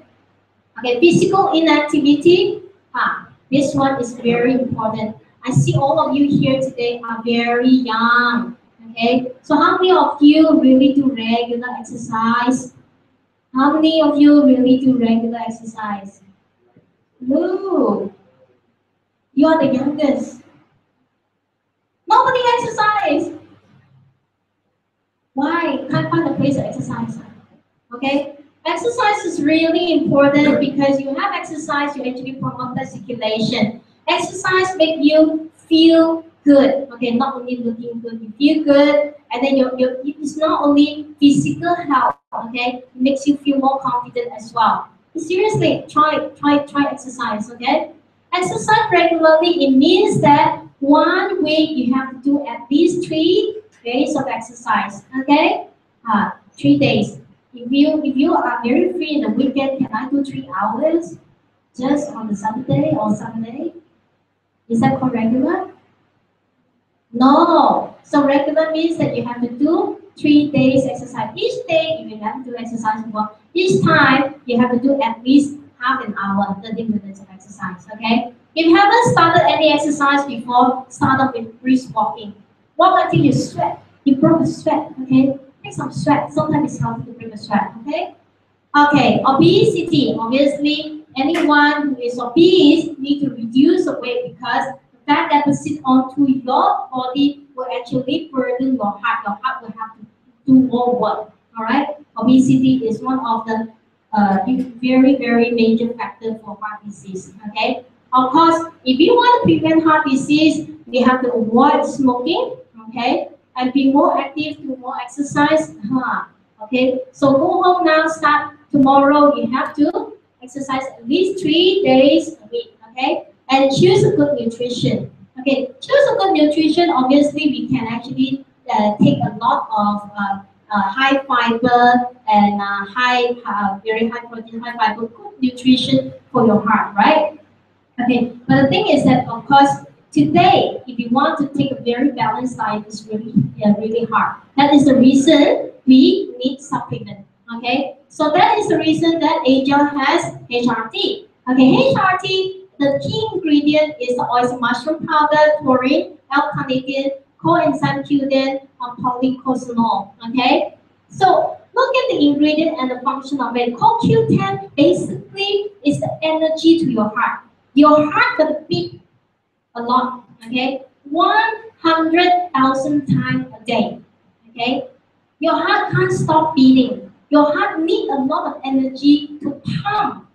Okay, physical inactivity. This one is very important. I see all of you here today are very young. Okay, so how many of you really do regular exercise? How many of you really do regular exercise? No, you are the youngest. Nobody exercise. Why? Can't find a place to exercise. Okay, exercise is really important because you have exercise, you actually promote the circulation. Exercise make you feel good. Okay, not only looking good, you feel good, and then it's not only physical health. Okay, it makes you feel more confident as well. Seriously, try exercise. Okay, exercise regularly. It means that 1 week you have to do at least 3 days of exercise. Okay, 3 days. If you are very free in the weekend, can I do 3 hours just on the Saturday or Sunday? Is that called regular? No. So regular means that you have to do 3 days exercise. Each day you will have to do exercise for. Each time you have to do at least half an hour, 30 minutes of exercise. Okay. If you haven't started any exercise before, start off with brisk walking. Walk until you sweat. You broke a sweat. Okay. Take some sweat. Sometimes it's healthy to break a sweat. Okay. Okay. Obesity. Obviously, anyone who is obese need to reduce the weight because fat deposit onto your body will actually burden your heart. Your heart will have to do more work. All right. Obesity is one of the very, very major factor for heart disease. Okay. Of course, if you want to prevent heart disease, we have to avoid smoking. Okay, and be more active, do more exercise. Okay, so go home now. Start tomorrow. You have to exercise at least 3 days a week. Okay, and choose a good nutrition. Okay, choose a good nutrition. Obviously, we can actually take a lot of high fiber and very high protein, high fiber, good nutrition for your heart, right? Okay, but the thing is that, of course, today, if you want to take a very balanced diet, it's really, really hard. That is the reason we need supplement. Okay, so that is the reason that Asia has HRT. Okay, HRT, the key ingredient is the oyster mushroom powder, taurine, L-carnitine, coenzyme Q10, and polycosanol. Okay, so look at the ingredient and the function of it. CoQ10 basically is the energy to your heart. Your heart will beat a lot, okay? 100,000 times a day, okay? Your heart can't stop beating. Your heart needs a lot of energy to pump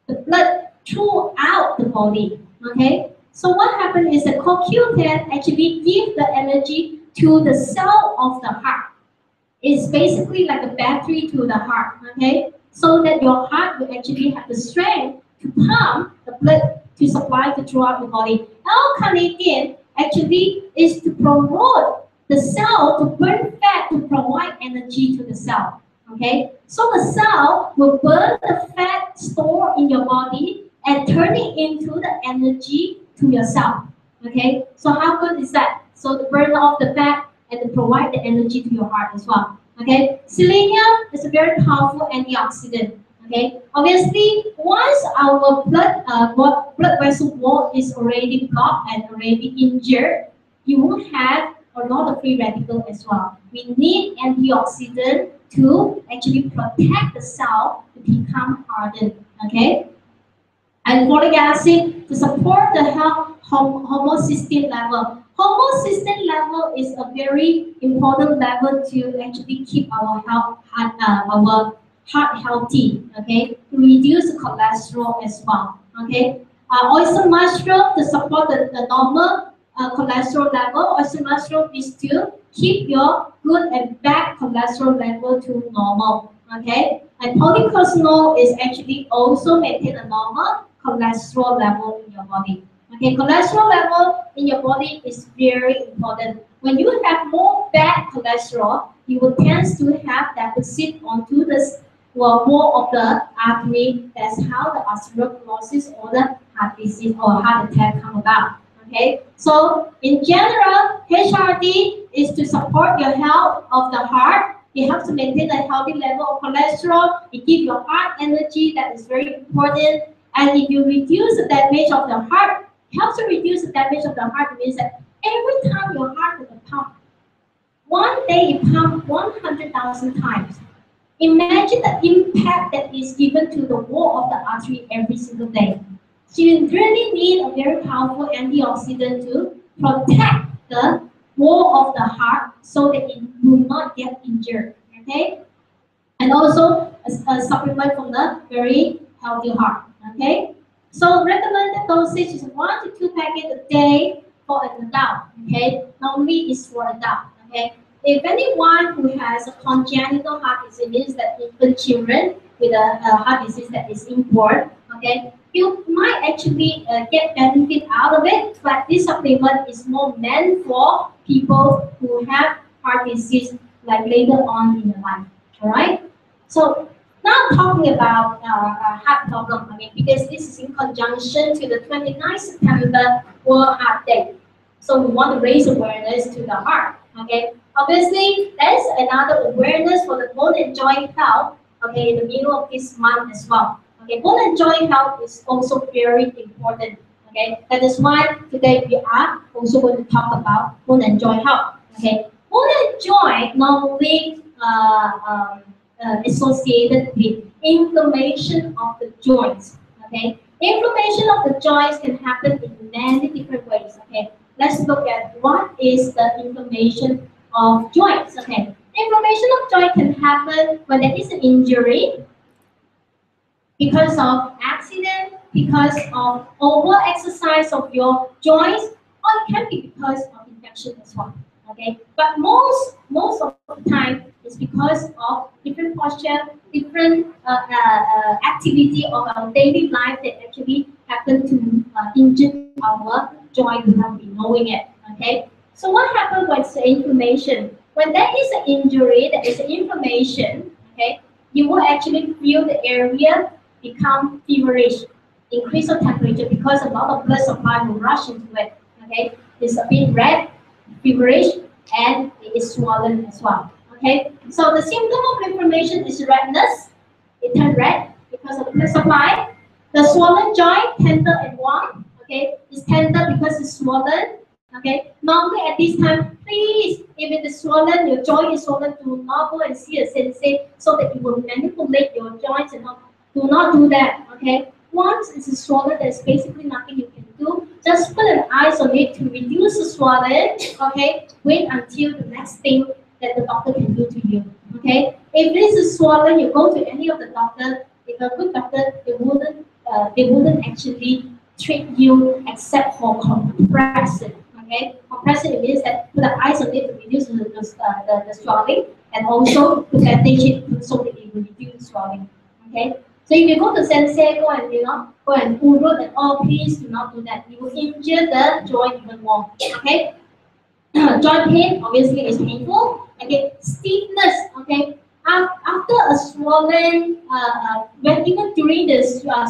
the blood throughout the body, okay? So what happens is that CoQ10 actually gives the energy to the cell of the heart. It's basically like a battery to the heart, okay? So that your heart will actually have the strength to pump the blood to supply to throughout the body. L-carnitine actually is to promote the cell to burn fat to provide energy to the cell. Okay, so the cell will burn the fat stored in your body and turn it into the energy to your cell. Okay, so how good is that? So to burn off the fat and to provide the energy to your heart as well. Okay, selenium is a very powerful antioxidant. Okay, obviously, once our blood vessel wall is already blocked and already injured, you will have a lot of free radical as well. We need antioxidant to actually protect the cell to become hardened. Okay, and folic acid to support the health homocysteine level. Homocysteine level is a very important level to actually keep our heart healthy, okay, to reduce the cholesterol as well, okay. Oyster mushroom to support the normal cholesterol level. Oyster mushroom is to keep your good and bad cholesterol level to normal, okay. And polycosanol is actually also maintain a normal cholesterol level in your body. Okay, cholesterol level in your body is very important. When you have more bad cholesterol, you will tend to have deposit onto the wall of the artery. That's how the atherosclerosis or the heart disease or heart attack come about. Okay, so in general, HRT is to support your health of the heart. It helps to maintain a healthy level of cholesterol. It gives your heart energy, that is very important. And if you reduce the damage of the heart, helps to reduce the damage of the heart means that every time your heart will pump, one day it pumps 100,000 times. Imagine the impact that is given to the wall of the artery every single day. So you really need a very powerful antioxidant to protect the wall of the heart so that it will not get injured. Okay? And also a supplement from the very healthy heart. Okay? So recommended dosage is 1 to 2 packets a day for an adult. Okay? Normally it's for adult. Okay? If anyone who has a congenital heart disease, means that infant children with a heart disease that is inborn, okay, you might actually get benefit out of it, but this supplement is more meant for people who have heart disease like later on in their life. All right. So now talking about heart problem, I mean, because this is in conjunction to the 29th September World Heart Day. So we want to raise awareness to the heart. Okay. Obviously, there's another awareness for the bone and joint health. Okay, in the middle of this month as well. Okay, bone and joint health is also very important. Okay, that is why today we are also going to talk about bone and joint health. Okay, bone and joint normally associated with inflammation of the joints. Okay, inflammation of the joints can happen in many different ways. Okay, let's look at what is the inflammation of joints. Okay, inflammation of joint can happen when there is an injury, because of accident, because of over exercise of your joints, or it can be because of infection as well. Okay, but most of the time it's because of different posture, different activity of our daily life that actually happen to injure our joint without we knowing it. Okay, so what happens when it's inflammation? When there is an injury, there is an inflammation. Okay, you will actually feel the area become feverish, increase of temperature because a lot of blood supply will rush into it. Okay, it's a bit red, feverish, and it is swollen as well. Okay, so the symptom of inflammation is redness. It turns red because of the blood supply. The swollen joint, tender and warm. Okay, it's tender because it's swollen. Okay, normally at this time, please, if it is swollen, your joint is swollen, do not go and see a sensei so that you will manipulate your joints and not. Do not do that. Okay, once it's swollen, there's basically nothing you can do. Just put an ice on it to reduce the swelling. Okay, wait until the next thing that the doctor can do to you. Okay, if this is swollen, you go to any of the doctor. If a good doctor, they wouldn't actually treat you except for compressing. Okay, compressing means that put the ice on it to reduce the swelling, and also to bandage it so that it will reduce the swelling. Okay, so if you go to sensei, go and go and urut and all, please do not do that. You will injure the joint even more. Okay, joint pain obviously is painful. Okay, stiffness. Okay, after a swollen, when even during the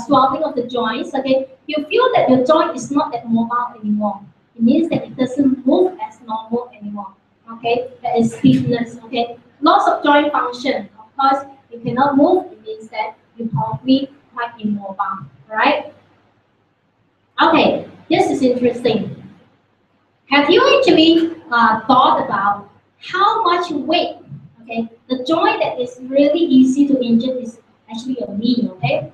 swelling of the joints, okay, you feel that your joint is not that mobile anymore. It means that it doesn't move as normal anymore. Okay, that is stiffness. Okay, loss of joint function. Of course, you cannot move. It means that you're probably quite immobile. Right? Okay, this is interesting. Have you actually thought about how much weight, okay, the joint that is really easy to injure is actually your knee, okay?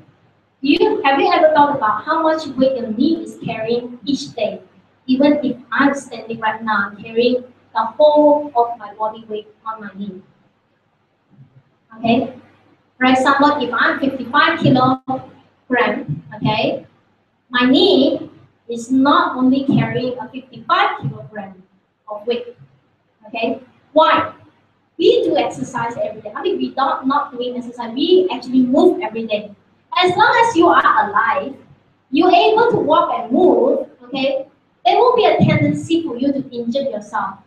Have you ever thought about how much weight your knee is carrying each day? Even if I'm standing right now, I'm carrying the whole of my body weight on my knee. Okay? For example, if I'm 55 kilogram, okay, my knee is not only carrying a 55 kilogram of weight. Okay, why? We do exercise every day. I mean, we don't not doing exercise. We actually move every day. As long as you are alive, you're able to walk and move. Okay, there will be a tendency for you to injure yourself.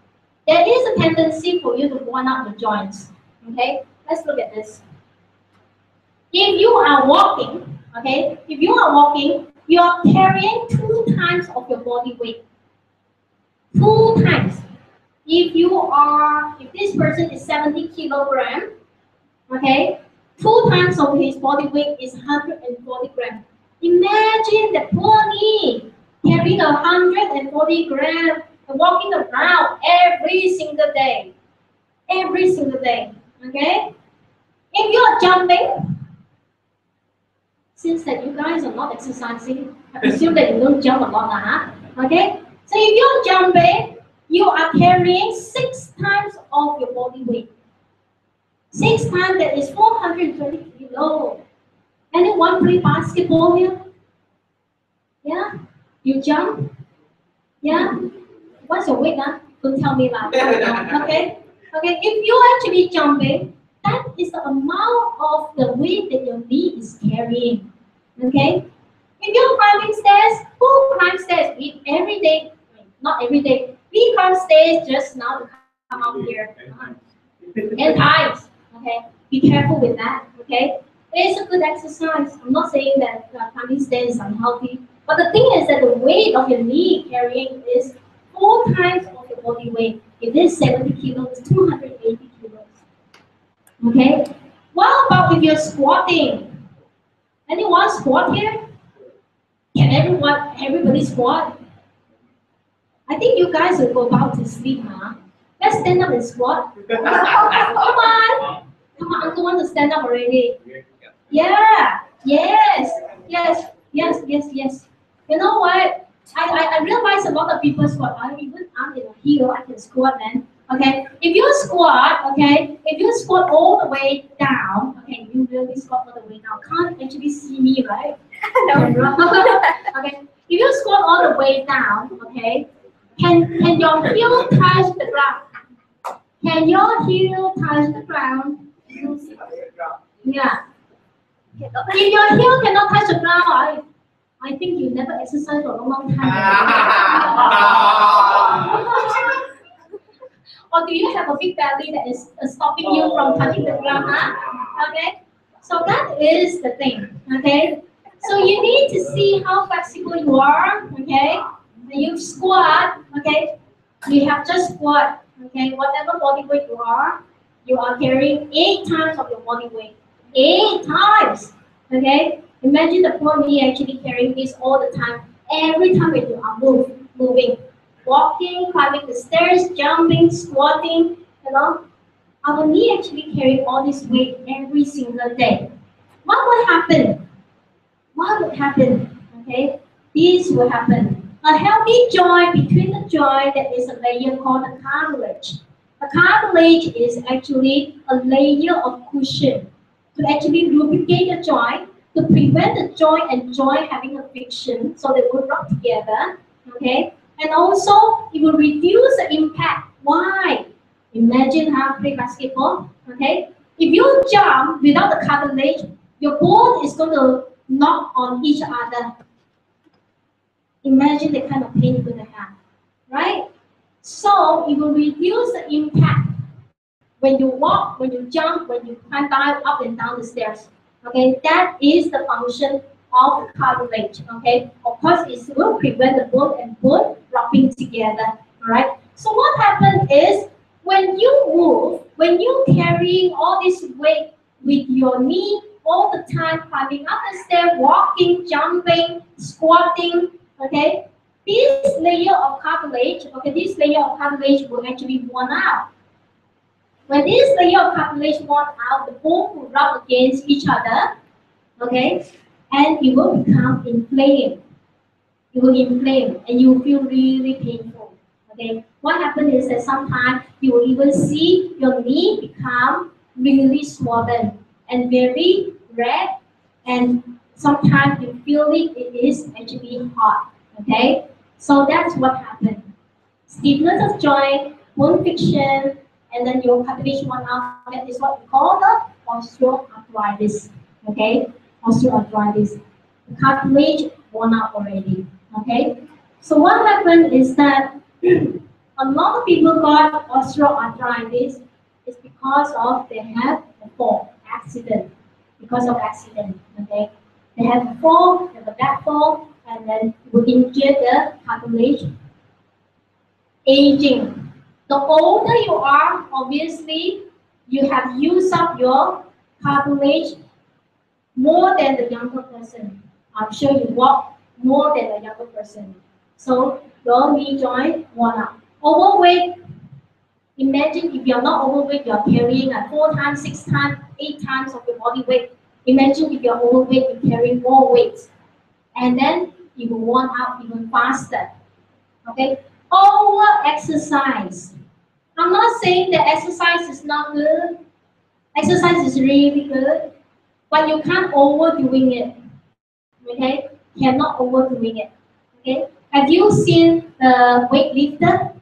There is a tendency for you to worn out the joints. Okay, let's look at this. If you are walking, okay, if you are walking, you are carrying 2 times of your body weight. 2 times. If this person is 70 kilogram, okay, 2 times of his body weight is 140 grams. Imagine the poor knee carrying 140 grams and walking around every single day. Every single day, okay? If you are jumping, since that you guys are not exercising, I presume that you don't jump a lot, huh? Okay? So if you're jumping, you are carrying 6 times of your body weight. 6 times, that is 420 kilos. Anyone play basketball here? Yeah? You jump? Yeah? What's your weight, huh? Don't tell me that. Okay? Okay, if you're actually jumping, that is the amount of the weight that your knee is carrying. Okay? If you're climbing stairs, who climbs stairs? Every day, not every day. We climb stairs just now to come up here. 10 times. Okay? Be careful with that. Okay? It's a good exercise. I'm not saying that climbing stairs is unhealthy. But the thing is that the weight of your knee carrying is 4 times of your body weight. If it is 70 kilos, it's 280 kilos. Okay? What about if you're squatting? Anyone squat here? Can everybody squat? I think you guys will go about to sleep, huh? Let's stand up and squat. Come on. Come on, I don't want to stand up already. Yeah. Yes. Yes. Yes. Yes. Yes. You know what? I realize a lot of people squat. Even I'm in a heel, I can squat, man. Okay, if you squat, okay, if you squat all the way down, okay, you really squat all the way down. Can't actually see me, right? No. Okay, if you squat all the way down, okay, can your heel touch the ground? Can your heel touch the ground? Yeah. If your heel cannot touch the ground, I think you never exercised for a long time. Or do you have a big belly that is stopping you from touching the ground? Huh? Okay. So that is the thing. Okay. So you need to see how flexible you are. Okay. When you squat, okay, you have just squat. Okay. Whatever body weight you are carrying 8 times of your body weight. 8 times. Okay. Imagine the poor me actually carrying this all the time. Every time when you are moving, walking, climbing the stairs, jumping, squatting, our knee actually carry all this weight every single day. What would happen? What would happen? Okay, this will happen. A healthy joint between the joint, there is a layer called the cartilage. A cartilage is actually a layer of cushion to actually lubricate the joint, to prevent the joint and joint having a friction, so they will rub together. Okay, and also it will reduce the impact. Why? Imagine how play basketball. Okay, if you jump without the cartilage, your bone is going to knock on each other. Imagine the kind of pain you're going to have, right? So it will reduce the impact when you walk, when you jump, when you climb down, up and down the stairs. Okay, that is the function of the cartilage. Okay, of course, it will prevent the bone and bone rubbing together. All right. So what happens is when you move, when you carry all this weight with your knee all the time, climbing up the stairs, walking, jumping, squatting. Okay, this layer of cartilage. Okay, this layer of cartilage will actually worn out. When this layer of cartilage worn out, the bone will rub against each other, okay, and it will become inflamed. It will inflame, and you will feel really painful. Okay, what happens is that sometimes you will even see your knee become really swollen and very red, and sometimes you feel it is actually hot. Okay, so that's what happens. Stiffness of joint, bone friction, and then your cartilage worn out. That is what we call the osteoarthritis. Okay, osteoarthritis. The cartilage worn out already. Okay, so what happened is that a lot of people got osteoarthritis is because of they have a fall, accident. Because of accident. Okay, they have a fall, they have a bad fall, and then will injure the cartilage. Aging. The older you are, obviously, you have used up your cartilage more than the younger person. I'm sure you walk more than the younger person. So your knee joint worn out. Overweight. Imagine if you're not overweight, you're carrying 4 times, 6 times, 8 times of your body weight. Imagine if you're overweight, you're carrying more weight. And then you will worn out even faster. Okay? Over exercise. I'm not saying that exercise is not good. Exercise is really good, but you can't overdoing it. Okay, cannot overdoing it. Okay, have you seen the weightlifter?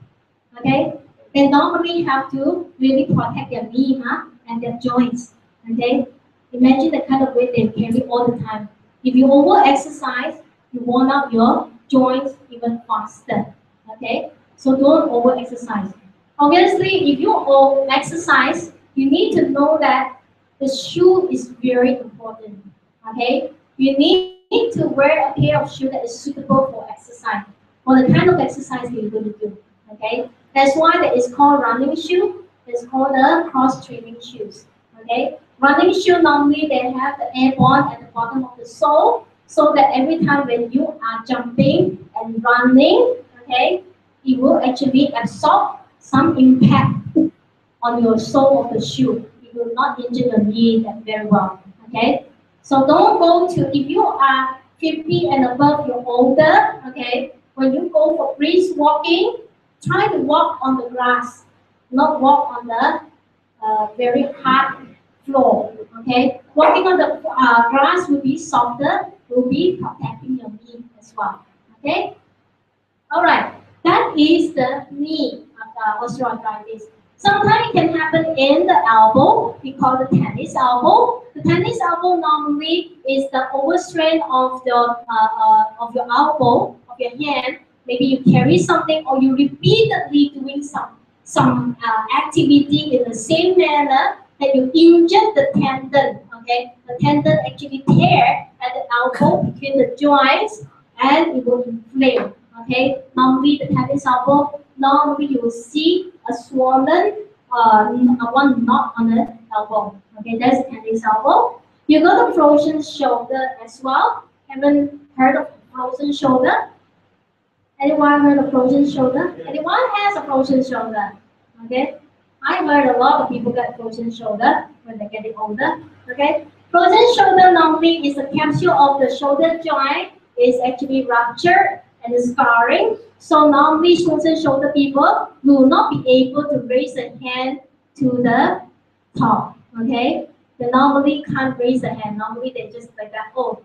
Okay, they normally have to really protect their knee, and their joints. Okay, imagine the kind of weight they carry all the time. If you over exercise, you worn out your joints even faster. Okay, so don't over exercise. Obviously, if you over exercise, you need to know that the shoe is very important. Okay, you need to wear a pair of shoes that is suitable for exercise, for the kind of exercise that you're going to do. Okay, that's why that is called running shoe. It's called the cross training shoes. Okay, running shoe normally they have the air bond at the bottom of the sole, so that every time when you are jumping and running, okay, it will actually absorb some impact on your sole of the shoe. It will not injure your knee that very well. Okay, so don't go to, if you are 50 and above, you're older. Okay, When you go for brisk walking, try to walk on the grass, not walk on the very hard floor. Okay, walking on the grass will be softer, will be protecting your knee as well. Okay, all right. That is the knee osteoarthritis. Sometimes it can happen in the elbow. We call the tennis elbow. The tennis elbow normally is the overstrain of your elbow, of your hand. Maybe you carry something or you repeatedly doing some activity in the same manner that you injure the tendon. Okay, the tendon actually tear at the elbow between the joints and it will inflame. Okay, normally the tennis elbow, normally you will see a swollen one knot on the elbow. Okay, that's tennis elbow. You got a frozen shoulder as well. Haven't heard of frozen shoulder? Anyone heard of frozen shoulder? Anyone has a frozen shoulder? Okay, I heard a lot of people get frozen shoulder when they're getting older. Okay, frozen shoulder normally is the capsule of the shoulder joint is actually ruptured and is scarring. So normally frozen shoulder people will not be able to raise a hand to the top. Okay, they normally can't raise a hand. Normally they just like that. Oh,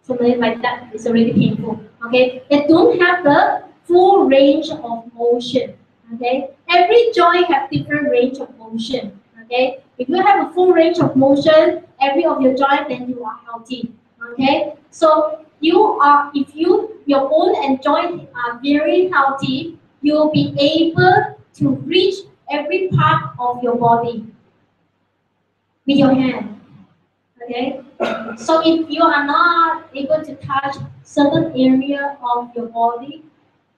something like that is already painful. Okay, they don't have the full range of motion. Okay, every joint have different range of motion. Okay, if you have a full range of motion, every of your joint, then you are healthy. Okay, so if your bone and joint are very healthy, you'll be able to reach every part of your body with your hand. Okay, so if you are not able to touch certain area of your body,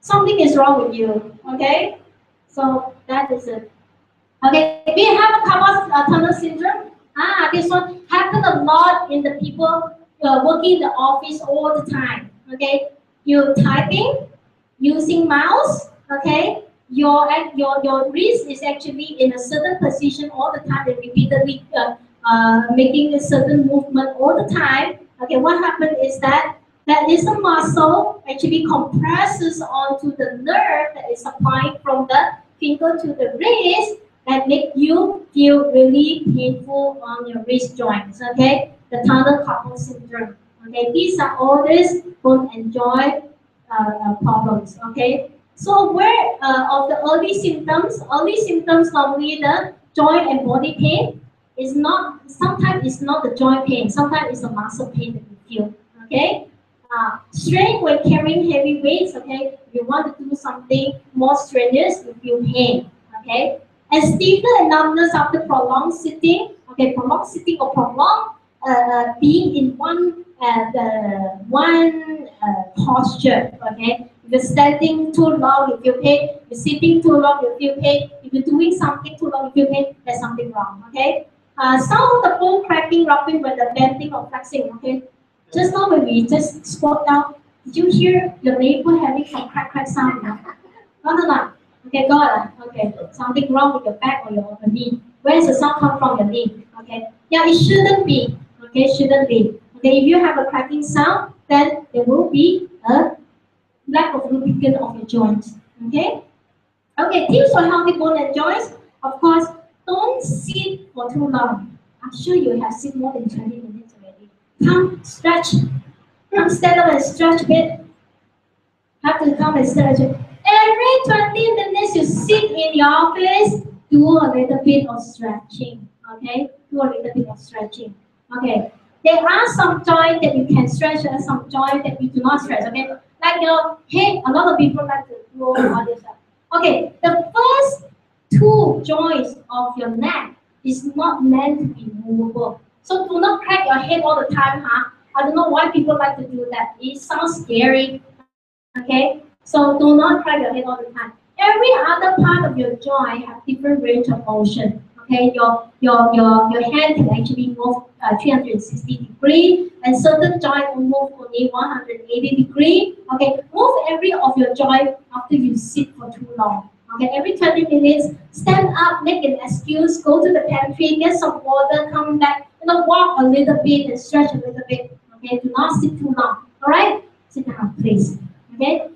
something is wrong with you. Okay, so that is it. Okay, we have a carpal tunnel syndrome. This one happen a lot in the people working in the office all the time. Okay, you're typing using mouse. Okay, your wrist is actually in a certain position all the time and repeatedly making a certain movement all the time. Okay, what happened is that is a muscle actually compresses onto the nerve that is supplying from the finger to the wrist that make you feel really painful on your wrist joints. Okay, the tunnel carpal syndrome. Okay, these are all these bone and joint problems. Okay, so where of the early symptoms normally the joint and body pain is not. Sometimes it's not the joint pain. Sometimes it's the muscle pain that you feel. Okay. Strain when carrying heavy weights. Okay, if you want to do something more strenuous, you feel pain. Okay, and stiffness and numbness after prolonged sitting. Okay, prolonged sitting or prolonged being in one posture. Okay, if you're standing too long, you feel pain. If you're sitting too long, you feel pain. If you're doing something too long, you feel pain. There's something wrong. Okay, some of the bone cracking, rupturing when the bending or flexing. Okay. Just now when we just squat down, did you hear your neighbor having some crack sound? No. Okay, got it. Okay, something wrong with your back or your knee. Where does the sound come from your knee? Okay, yeah, it shouldn't be. Okay, shouldn't be. Okay, if you have a cracking sound, then there will be a lack of lubricant of your joints. Okay. Okay, tips for healthy bone and joints. Of course, don't sit for too long. I'm sure you have sit more than 20 minutes already. Come stretch. Come stand up and stretch a bit. Have to come and stretch it. Every 20 minutes you sit in your office, do a little bit of stretching. Okay? Do a little bit of stretching. Okay. There are some joints that you can stretch and some joints that you do not stretch. Okay? Like your head, a lot of people like to do all this stuff. Okay, the first two joints of your neck is not meant to be movable. So do not crack your head all the time, huh? I don't know why people like to do that. It sounds scary. Okay, so do not crack your head all the time. Every other part of your joint have different range of motion. Okay, your hand can actually move 360 degrees, and certain joint will move only 180 degrees. Okay, move every of your joint after you sit for too long. Okay, every 20 minutes, stand up, make an excuse, go to the pantry, get some water, come back, walk a little bit and stretch a little bit. Okay, do not sit too long. All right, sit down, please. Okay,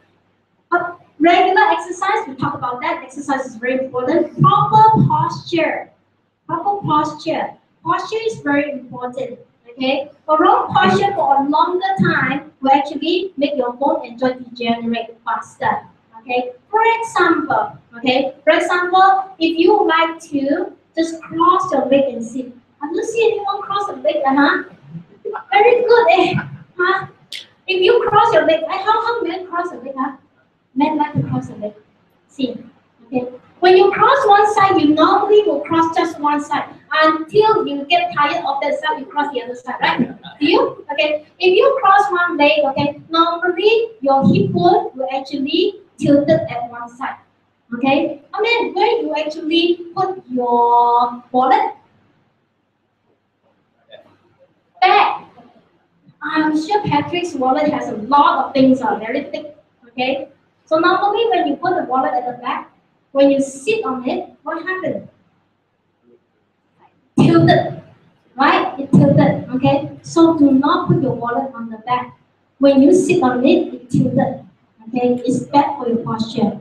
Regular exercise, we talk about that. Exercise is very important. Proper posture. Proper posture. Posture is very important. Okay? A wrong posture for a longer time will actually make your bone and joint degenerate faster. Okay? For example, if you would like to just cross your leg and sit. Have you seen anyone cross the leg? Very good, eh? Huh? If you cross your leg, how men cross the leg? Men like to cross the leg. See, okay. When you cross one side, you normally will cross just one side until you get tired of that side. You cross the other side, right? Do you? Okay. If you cross one leg, okay, normally your hip bone will actually tilted at one side. Okay. And then where you actually put your wallet? Back. I'm sure Patrick's wallet has a lot of things on very thick. Okay. So normally when you put the wallet at the back, when you sit on it, what happens? Tilted, right? It tilted, okay? So do not put your wallet on the back. When you sit on it, it tilted, okay? It's bad for your posture,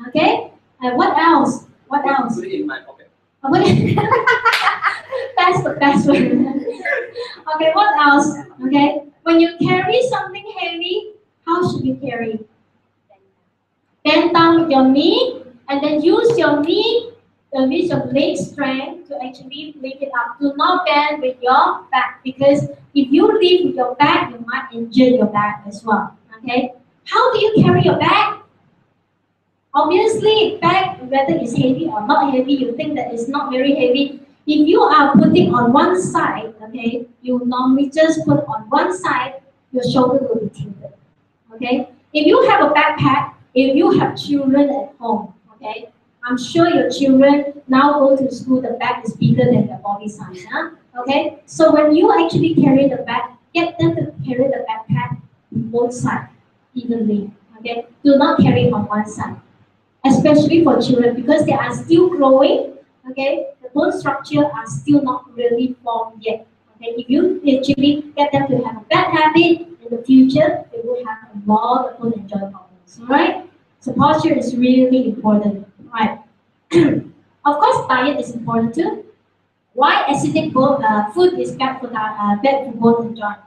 okay? And what else? What else? Put it in my pocket. That's the best one. Okay, what else? Okay, when you carry something heavy, how should you carry? Bend down with your knee, and then use your knee, use your leg strength to actually lift it up. Do not bend with your back, because if you lift with your back, you might injure your back as well. Okay? How do you carry your back? Obviously, back, whether it's heavy or not heavy, you think that it's not very heavy. If you are putting on one side, okay, you normally just put on one side, your shoulder will be tilted. Okay? If you have a backpack, if you have children at home, okay, I'm sure your children now go to school, the bag is bigger than their body size. Huh? Okay? So when you actually carry the bag, get them to carry the backpack on both sides evenly. Okay? Do not carry it on one side. Especially for children, because they are still growing, okay, the bone structure are still not really formed yet. Okay, if you actually get them to have a bad habit in the future, they will have a lot of bone and joint problems. Alright? So posture is really important. Right. Of course, diet is important too. Why acidic food is bad for bone and joint?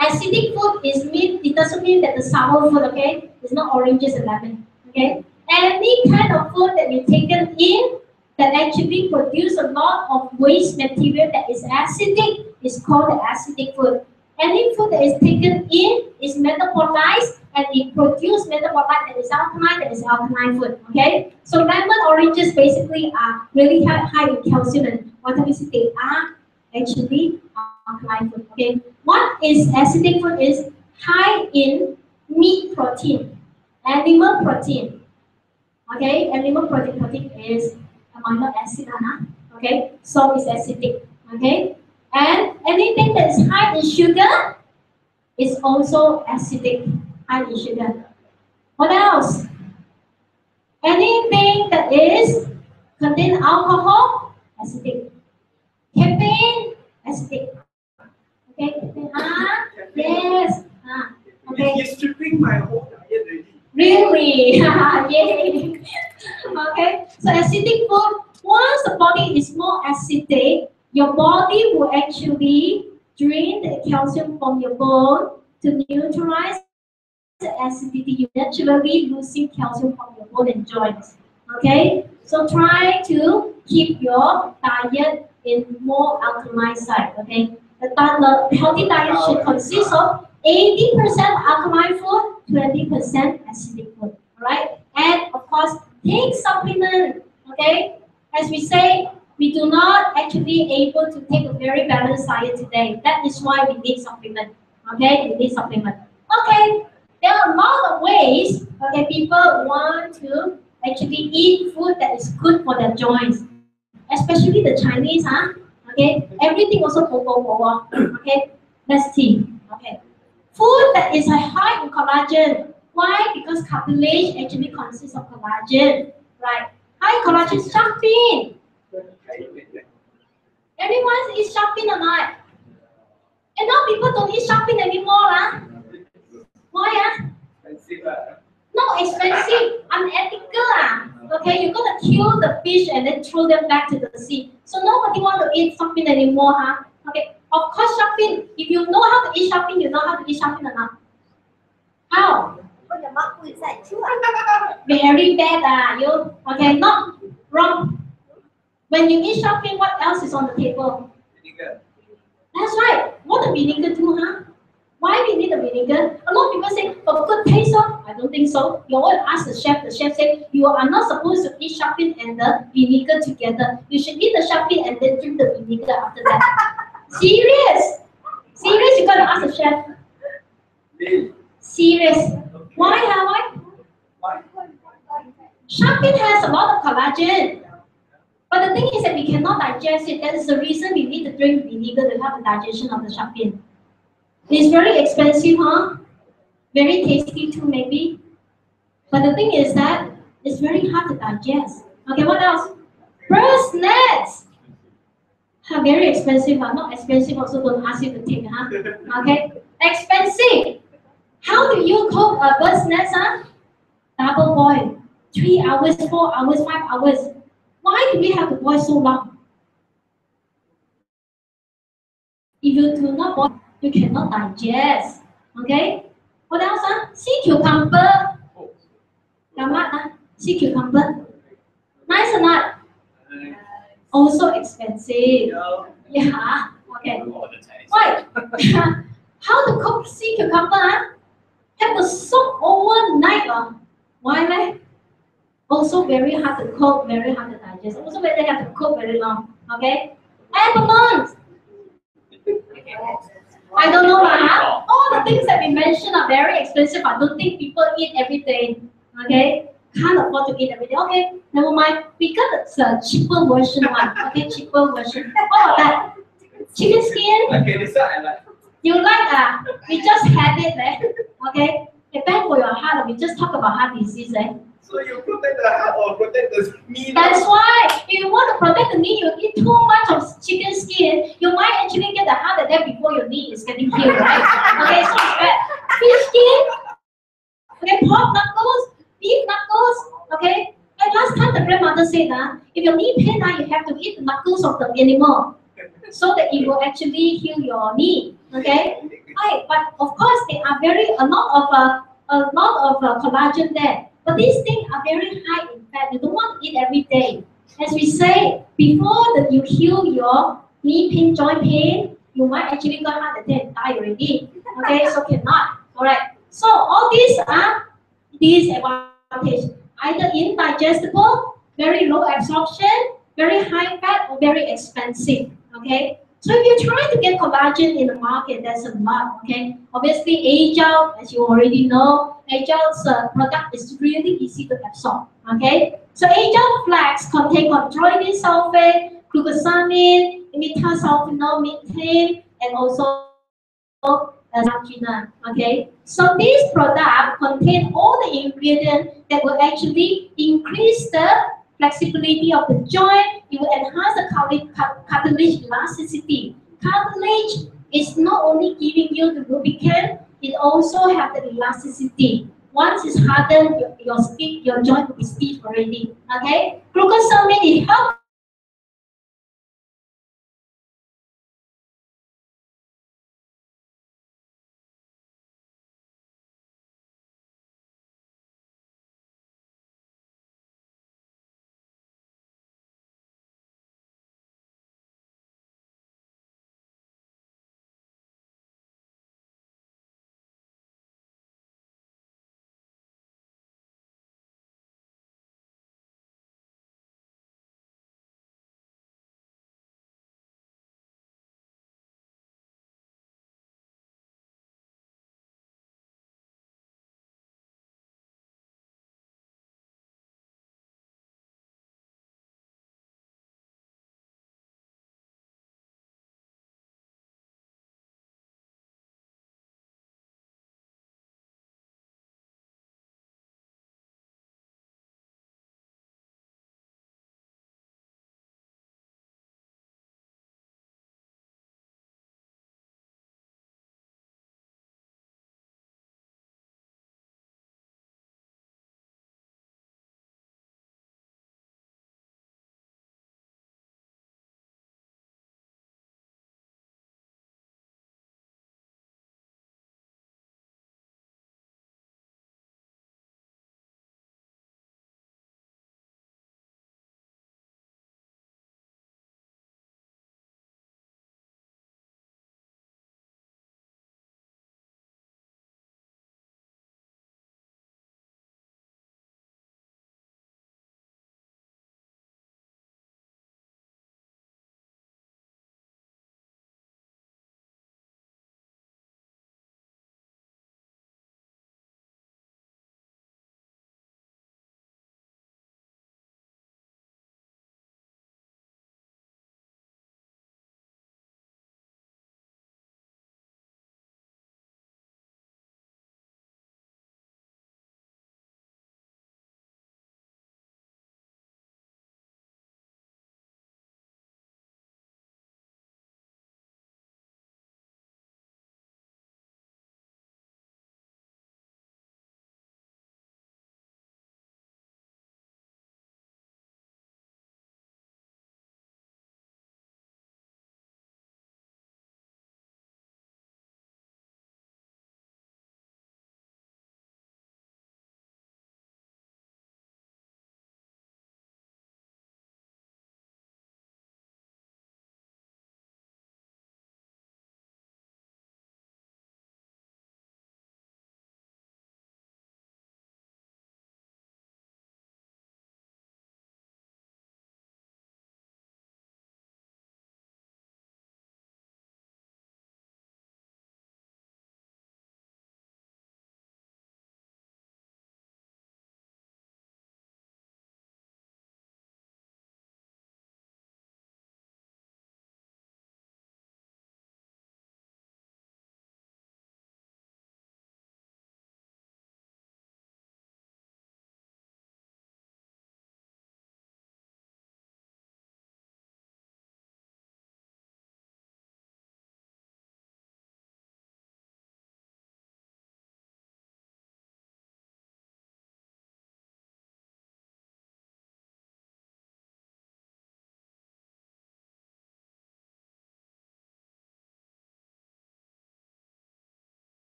Acidic food it doesn't mean that the sour food, okay, is not oranges and lemon. Okay? Any kind of food that you taken in that actually produce a lot of waste material that is acidic is called the acidic food. Any food that is taken in is metabolized and it produces metabolite that is alkaline food. Okay? So lemon, oranges basically are really high in calcium and vitamin C. They are actually alkaline food. Okay? What is acidic food is high in meat protein, animal protein. Okay, animal protein is amino acid, okay, so it's acidic, okay, and anything that is high in sugar is also acidic, high in sugar. What else? Anything that is contain alcohol, acidic. Caffeine, acidic. Okay, caffeine, yes, okay. He's stripping my whole diet already. Really? Yay! Okay, so acidic food, once the body is more acidic, your body will actually drain the calcium from your bone to neutralize the acidity. You naturally losing calcium from your bone and joints. Okay, so try to keep your diet in more alkaline side. Okay, the healthy diet should consist of 80% alkaline food, 20% acidic food. Alright? And of course, take supplement. Okay? As we say, we do not actually able to take a very balanced diet today. That is why we need supplement. Okay? We need supplement. Okay. There are a lot of ways, okay, people want to actually eat food that is good for their joints. Especially the Chinese, Okay? Everything also okay? Let's see. Okay. Food that is high in collagen. Why? Because cartilage actually consists of collagen, right? High collagen, shark fin. Anyone eat shark fin or not? And now people don't eat shark fin anymore, Why, not expensive, unethical. Okay, you're gonna kill the fish and then throw them back to the sea. So nobody want to eat shark fin anymore, huh? Okay, of course shark fin. If you know how to eat shark fin, you know how to eat shark fin or not? How? Put your mouth inside too. Very bad, you. Okay, not wrong. When you eat shark fin, what else is on the table? Vinegar. That's right. What the vinegar do, huh? Why we need the vinegar? A lot of people say, for good taste, I don't think so. You always ask the chef said, you are not supposed to eat shark fin and the vinegar together. You should eat the shark fin and then drink the vinegar after that. Serious? Serious, you gotta ask the chef. Serious. Why, why? Shark fin has a lot of collagen. But the thing is that we cannot digest it. That is the reason we need to drink vinegar to have the digestion of the shark fin. It's very expensive, huh? Very tasty too, maybe. But the thing is that it's very hard to digest. Okay, what else? Bird's nest. Very expensive, huh? Not expensive, also don't ask you to take, huh? Okay, expensive. How do you cook a bird's nest, huh? Double boil. 3 hours, 4 hours, 5 hours. Why do we have to boil so long? If you do not boil, you cannot digest. Okay? What else? Sea cucumber. Sea cucumber. Nice or not? Also expensive. Yeah. Okay. Why? How to cook sea cucumber? Have to soak overnight. Why? Also very hard to cook, very hard to digest. Also very hard to cook very long. Okay? Abalone. I don't know, all the things that we mentioned are very expensive. I don't think people eat every day. Okay? Can't afford to eat every day. Okay, never mind. We got the cheaper version one. Okay, cheaper version. What about that? Chicken skin? Okay, this one I like. You like we just had it, okay? It's bad for your heart. We just talk about heart disease, So you protect the heart or protect the meat? That's why. If you want to protect the knee, you eat too much of chicken skin, you might actually get a heart attack before your knee is getting healed, right? Okay, so it's bad. Fish skin, okay, pork knuckles, beef knuckles, okay? And last time the grandmother said if your knee pain, you have to eat the knuckles of the animal so that it will actually heal your knee, okay? Right, but of course, there are a lot of collagen there. But these things are very high in fat. You don't want to eat every day. As we say, before that you heal your knee pain, joint pain, you might actually go heart attack and die already. Okay, so cannot. All right. So all these are disadvantages. Either indigestible, very low absorption, very high fat, or very expensive. Okay. So if you try to get collagen in the market, that's a lot, okay? Obviously, Agile, as you already know, Agile's product is really easy to absorb, okay? So Agile Flax contain chondroitin sulfate, glucosamine, imetasulfonol methane, and also arginine, okay? So this product contain all the ingredients that will actually increase the flexibility of the joint. It will enhance the cartilage elasticity. Cartilage is not only giving you the lubricant, it also has the elasticity. Once it's hardened, your joint will be stiff already. Okay? Glucosamine, it helps